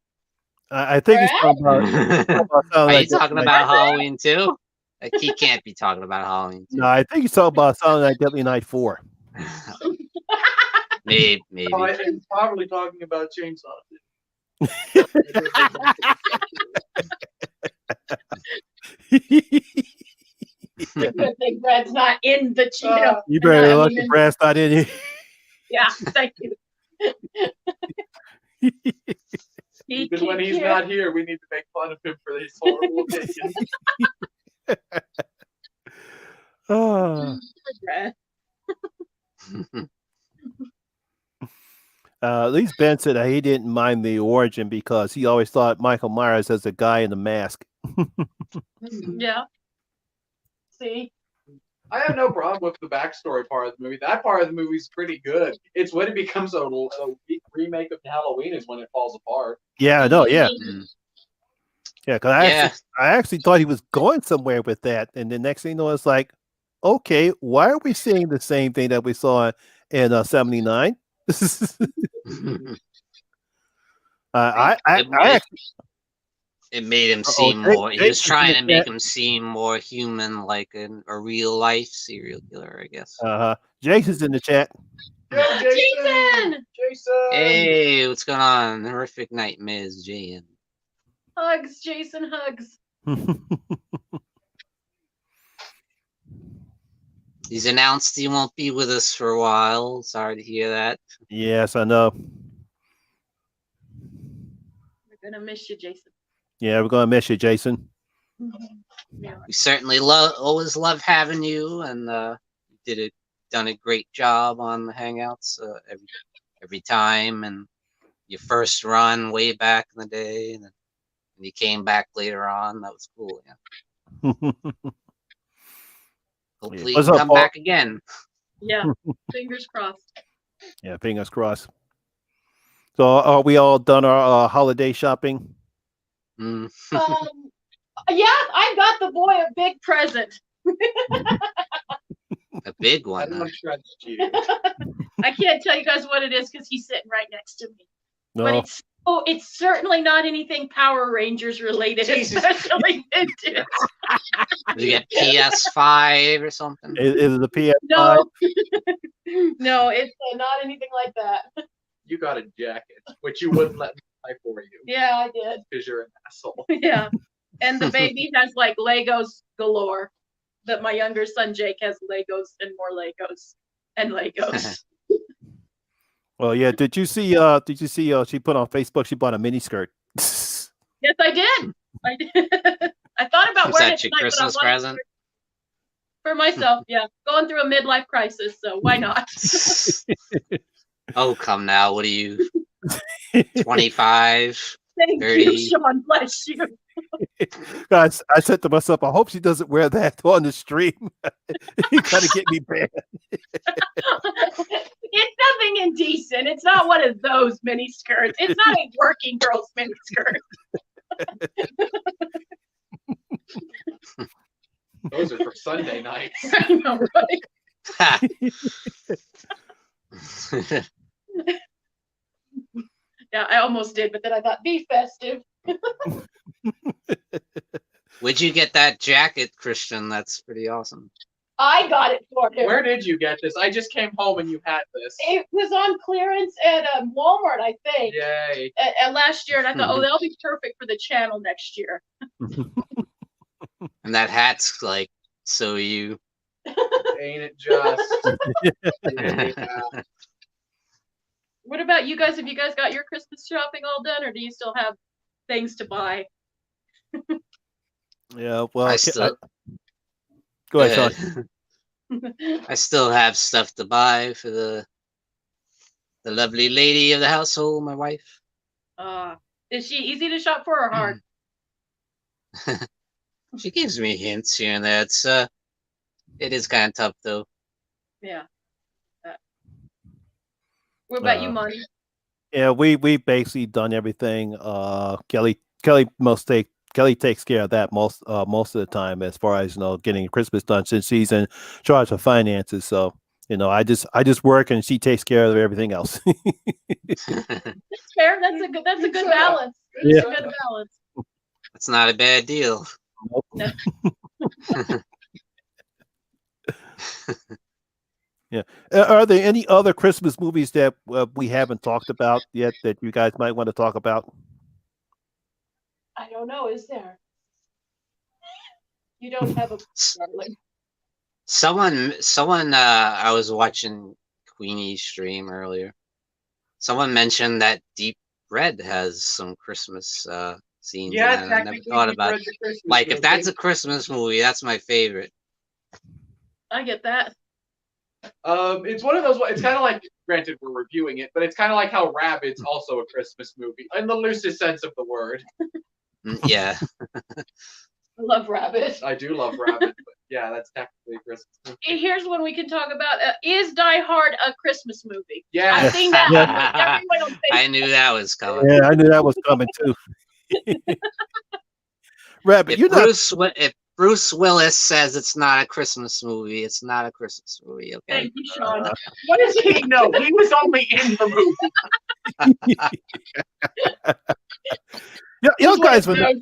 I think he's talking about Are you talking about Halloween too? Like, he can't be talking about Halloween 2. No, I think he's talking about Silent Night Deadly Night 4. Maybe. Oh, he's probably talking about Chainsaw. Good thing Brad's not in the channel. You better look at Brad's not in here. Yeah, thank you. Even when he's not here, we need to make fun of him for his horrible opinions. Brad. At least Ben said that he didn't mind the origin because he always thought Michael Myers as a guy in the mask. Yeah. See? I have no problem with the backstory part of the movie. That part of the movie is pretty good. It's when it becomes a remake of Halloween is when it falls apart. Yeah, no, yeah. Mm. Yeah, because I actually thought he was going somewhere with that. And the next thing you know, it's like, okay, why are we seeing the same thing that we saw in 79? It made him seem more. He was trying to make him seem more human, like a real life serial killer, I guess. Jason's in the chat. Yo, Jason! Hey, what's going on? Horrific Nightmares, JM. Hugs, Jason, hugs. He's announced he won't be with us for a while. Sorry to hear that. Yes, I know. We're gonna miss you, Jason. Yeah, we're gonna miss you, Jason. Yeah. We certainly always love having you, and done a great job on the Hangouts every time. And your first run way back in the day, and you came back later on. That was cool. Yeah. Hopefully, you can come back again. Yeah, fingers crossed. Yeah, fingers crossed. So, are we all done our holiday shopping? Mm. Yeah, I got the boy a big present. A big one. I can't tell you guys what it is because he's sitting right next to me. No. But it's certainly not anything Power Rangers related, especially vintage. You get PS5 or something? Is it a PS5? No, no, it's not anything like that. You got a jacket, which you wouldn't let me buy for you. Yeah, I did. Because you're an asshole. Yeah, and the baby has like Legos galore. That my younger son Jake has Legos and more Legos and Legos. Well, yeah. Did you see? She put on Facebook. She bought a mini skirt. Yes, I did. I did. I thought about Was wearing that it your tonight, Christmas present? For myself. Yeah, going through a midlife crisis, so why not? Oh, come now. What are you? 25? Thank 30? you, Sean. Bless you. Guys, I said to myself, I hope she doesn't wear that on the stream. You gotta get me banned. It's nothing indecent. It's not one of those mini skirts. It's not a working girl's mini skirt. Those are for Sunday nights. I know, right? Yeah, I almost did, but then I thought, be festive. Where'd you get that jacket, Christian? That's pretty awesome. I got it for him. Where did you get this? I just came home and you had this. It was on clearance at Walmart, I think. Yay. Last year, and I thought, oh, that'll be perfect for the channel next year. And that hat's like, so you. Ain't it just? What about you guys? Have you guys got your Christmas shopping all done, or do you still have things to buy? Yeah, well, Go ahead, Sean. I still have stuff to buy for the lovely lady of the household, my wife. Is she easy to shop for or hard? She gives me hints here and there. It is kind of tough though. Yeah. What about you, Monty? Yeah, we basically done everything. Kelly takes care of that most of the time as far as getting Christmas done since she's in charge of finances. So I just work and she takes care of everything else. That's fair. That's a good balance. Yeah. That's a good balance. That's not a bad deal. Nope. No. Yeah. Are there any other Christmas movies that we haven't talked about yet that you guys might want to talk about? I don't know. Is there? You don't have a darling. Someone. I was watching Queenie's stream earlier. Someone mentioned that Deep Red has some Christmas scenes. Yeah, in it. I never thought about it. Like, if that's a Christmas movie, that's my favorite. I get that. It's one of those. It's kind of like, granted, we're reviewing it, but it's kind of like how Rabbids also a Christmas movie in the loosest sense of the word. Yeah. I love Rabbit. I do love Rabbit, but yeah, that's technically a Christmas movie. Here's one we can talk about. Is Die Hard a Christmas movie? Yeah. I think that everyone I knew that was coming. Yeah, I knew that was coming too. Rabbit, if Bruce Willis says it's not a Christmas movie, it's not a Christmas movie. Okay. Thank you, Sean. What does he know? He was only in the movie. Y'all guys were not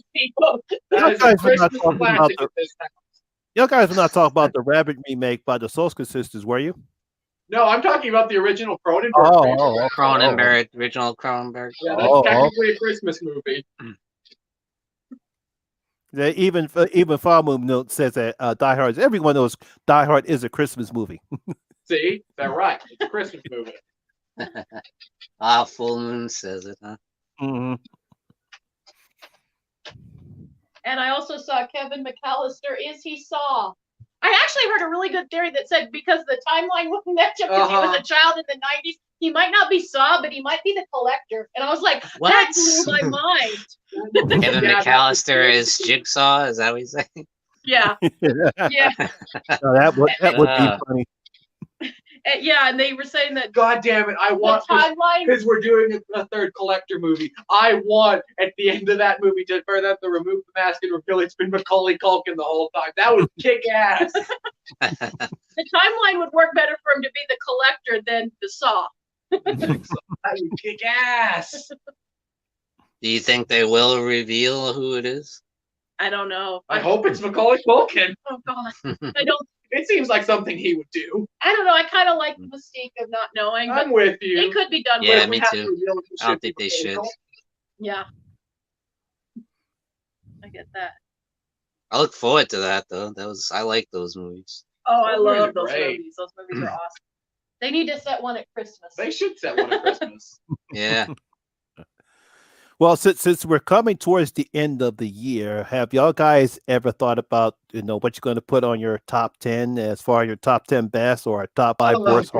talking about the Rabbit remake by the Soska sisters, were you? No, I'm talking about the original Cronenberg. Cronenberg, original Cronenberg. Yeah, that's technically a Christmas movie. Even Farmoon Note says that Die Hard. Everyone knows Die Hard is a Christmas movie. See, they're right. It's a Christmas movie. Full Moon says it, huh? Mm-hmm. And I also saw Kevin McAllister. Is he Saw? I actually heard a really good theory that said because the timeline wouldn't match up because he was a child in the 90s, he might not be Saw, but he might be the Collector. And I was like, what? That blew my mind. Kevin McAllister is Jigsaw? Is that what he's saying? Yeah. Yeah. No, that would be funny. Yeah, and they were saying that. God damn it! I want because we're doing a third Collector movie. I want at the end of that movie for them to remove the mask and reveal it's been Macaulay Culkin the whole time. That would kick ass. The timeline would work better for him to be the Collector than the Saw. That would kick ass. Do you think they will reveal who it is? I don't know. I hope it's Macaulay Culkin. Oh God, I don't. It seems like something he would do. I don't know. I kind of like the mystique of not knowing. I'm with you. It could be done. Yeah, with. me too. I don't think they should. Yeah, I get that. I look forward to that though. I like those movies. Oh, I love those movies. Those movies are awesome. They need to set one at Christmas. They should set one at Christmas. Yeah. Well, since we're coming towards the end of the year, have y'all guys ever thought about what you're going to put on your top 10 as far as your top 10 best or top 5 worst?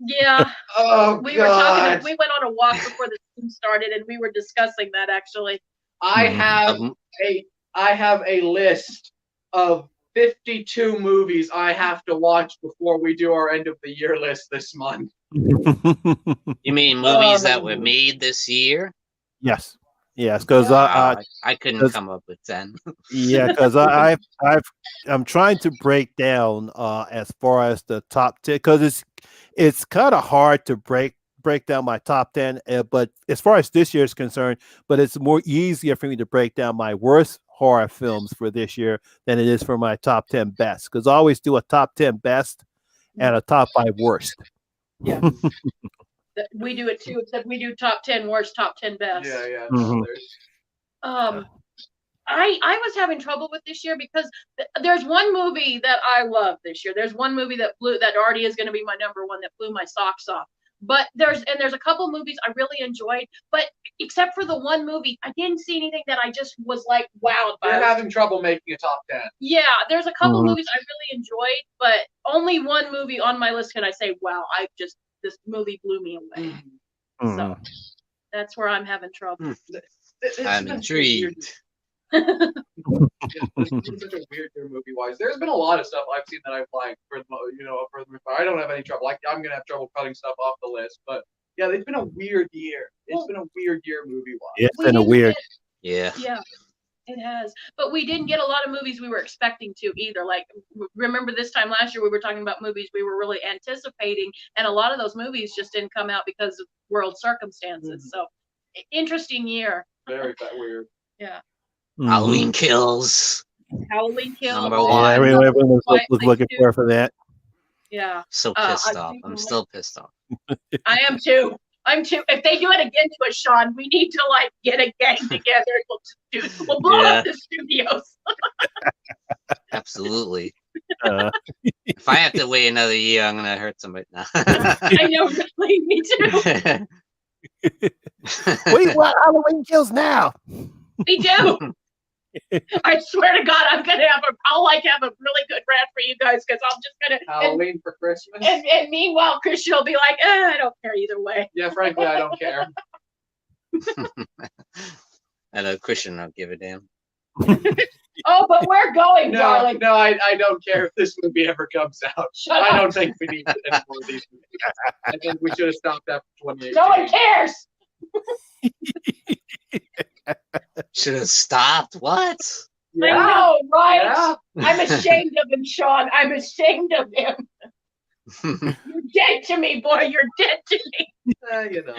Yeah. Oh, we were talking. We went on a walk before the team started, and we were discussing that actually. I have a list of 52 movies I have to watch before we do our end of the year list this month. You mean movies that were made this year? Yes, because I couldn't come up with 10. Yeah, because I'm trying to break down as far as the top 10 because it's kind of hard to break down my top 10. But as far as this year is concerned, but it's more easier for me to break down my worst horror films for this year than it is for my top 10 best. Because I always do a top 10 best and a top 5 worst. Yeah. We do it too, except we do top 10 worst, top 10 best. Yeah. Mm-hmm. I was having trouble with this year because there's one movie that I love this year. There's one movie that already is going to be my number one that blew my socks off. But there's a couple movies I really enjoyed, but except for the one movie, I didn't see anything that I just was like wowed by. You're having trouble making a top 10. Yeah, there's a couple movies I really enjoyed, but only one movie on my list can I say, wow, this movie blew me away. So that's where I'm having trouble. I'm intrigued. It's such a weird year movie-wise. There's been a lot of stuff I've seen that I've liked. I don't have any trouble. I'm gonna have trouble cutting stuff off the list, but yeah, it's been a weird year. It's been a weird year movie-wise. It's been a weird. Yeah, it has. But we didn't get a lot of movies we were expecting to either. Like, remember this time last year we were talking about movies we were really anticipating, and a lot of those movies just didn't come out because of world circumstances. So, interesting year. Very weird. Yeah. Halloween Kills. Halloween Kills. Number one. Everyone was looking for that. Yeah. So pissed off. I'm still pissed off. I am too. If they do it again to us, Sean, we need to get a gang together. We'll blow up the studios. Absolutely. If I have to wait another year, I'm gonna hurt somebody now. I know, really, me too. We want Halloween Kills now. We do. I swear to God, I'll have a really good rant for you guys because I'm just gonna Halloween for Christmas. And meanwhile, Christian will be like, I don't care either way. Yeah, frankly, I don't care. And Christian don't give a damn. Oh, but we're going, darling. No, I don't care if this movie ever comes out. Shut up. I don't think we need any more of these movies. I think we should have stopped after 2018. No one cares. Should have stopped. What? I know, right? Yeah. I'm ashamed of him, Sean. I'm ashamed of him. You're dead to me, boy. You're dead to me. You know.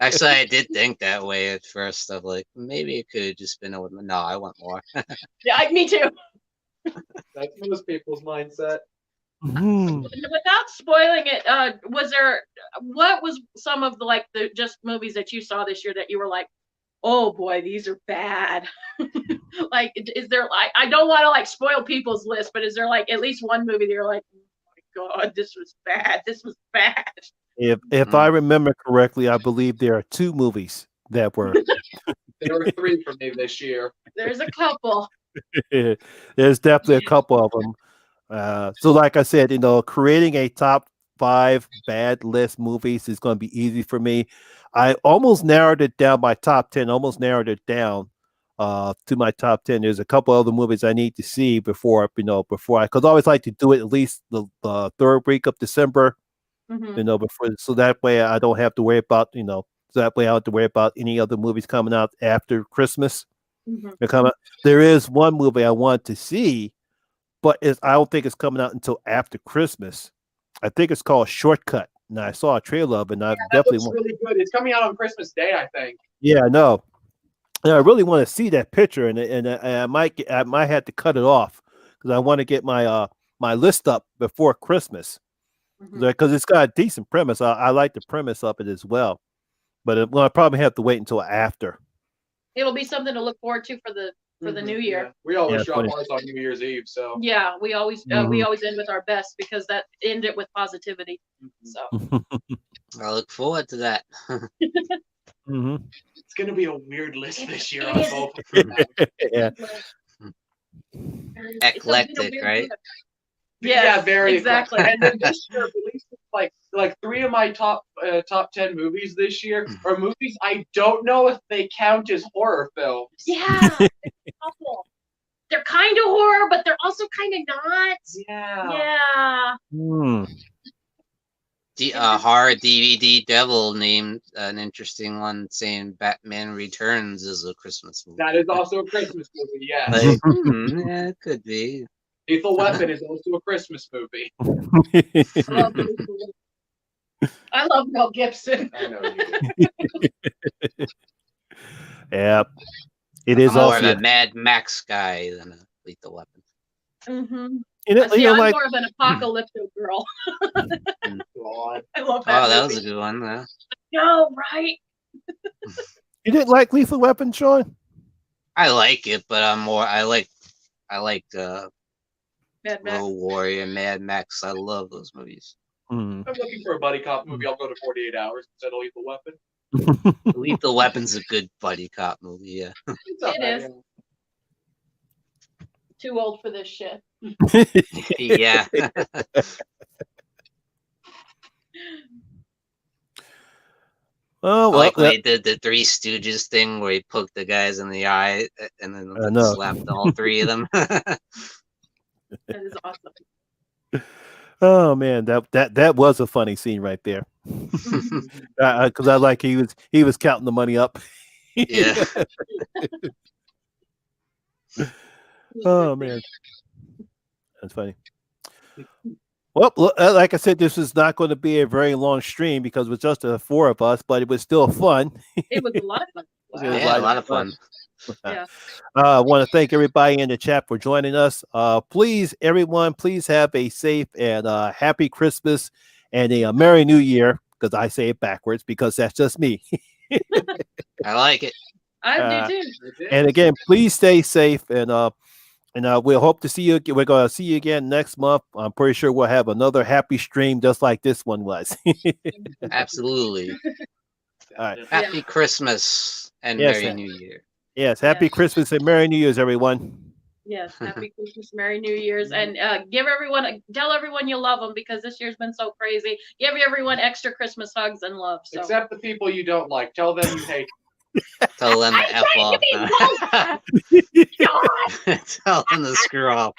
Actually, I did think that way at first. Of like, maybe it could have just been a. No, I want more. Yeah, me too. That's most people's mindset. Without spoiling it, what was some of the just movies that you saw this year that you were like, oh boy, these are bad? Like, is there I don't want to like spoil people's list, but is there like at least one movie that you're like, oh my God, this was bad. This was bad. If I remember correctly, I believe there are 2 movies that were. There were 3 for me this year. There's a couple. There's definitely a couple of them. So, like I said, creating a top 5 bad list movies is going to be easy for me. I almost narrowed it down. My top 10 almost narrowed it down to my top 10. There's a couple other movies I need to see before because I always like to do it at least the 3rd week of December. Before, so that way I don't have to worry about, so that way I don't have to worry about any other movies coming out after Christmas. There is one movie I want to see, but I don't think it's coming out until after Christmas. I think it's called Shortcut. And I saw a trailer of it, and I definitely looks really good. It's coming out on Christmas Day, I think. Yeah, I know. And I really want to see that picture, and I might have to cut it off because I want to get my my list up before Christmas. Because it's got a decent premise. I like the premise of it as well, but I probably have to wait until after. It'll be something to look forward to for the new year. Yeah. We always drop ours on New Year's Eve, so yeah, we always end with our best because that ended with positivity. So I look forward to that. It's gonna be a weird list this year on both of them. Yeah. Eclectic, right? Yeah, very exactly. And then this year, released like 3 of my top 10 movies this year are movies I don't know if they count as horror films. Yeah, awful. They're kind of horror, but they're also kind of not. Yeah. Horror DVD Devil named an interesting one, saying Batman Returns is a Christmas movie. That is also a Christmas movie. Yeah. Yeah, it could be. Lethal Weapon is also a Christmas movie. I love Mel Gibson. I know you do. Yeah, it is more also of a Mad Max guy than a Lethal Weapon. I'm more of an apocalyptic girl. God. I love that. Oh, that was a good one. Yeah. No, right? You didn't like Lethal Weapon, Sean? I like it, but I like Mad Max. Road Warrior, Mad Max. I love those movies. I'm looking for a buddy cop movie. I'll go to 48 Hours instead of Lethal Weapon. Lethal Weapon's a good buddy cop movie. Yeah. It is. Too old for this shit. Yeah. Oh, well, like when he did the Three Stooges thing where he poked the guys in the eye and then slapped all 3 of them. That is awesome. Oh man, that was a funny scene right there. Because I like he was counting the money up. Yeah. Oh man, that's funny. Well, like I said, this is not going to be a very long stream because it was just the 4 of us, but it was still fun. It was a lot of fun. Yeah, a lot of fun. Yeah. I want to thank everybody in the chat for joining us. Please, everyone, please have a safe and happy Christmas and a Merry New Year, because I say it backwards because that's just me. I like it. I do too. And again, please stay safe, and we'll hope to see you. We're going to see you again next month. I'm pretty sure we'll have another happy stream just like this one was. Absolutely. All right. Happy Christmas and Merry New Year. Yes, happy Christmas and Merry New Year's, everyone. Yes, happy Christmas, Merry New Year's, and tell everyone you love them because this year's been so crazy. Give everyone extra Christmas hugs and love. So. Except the people you don't like. Tell them you hate. Tell them to F off. Tell them to screw off.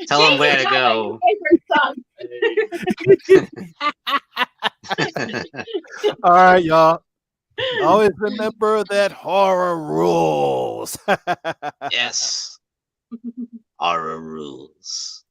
Tell them where to go. All right, y'all. Always remember that horror rules. Yes. Horror rules.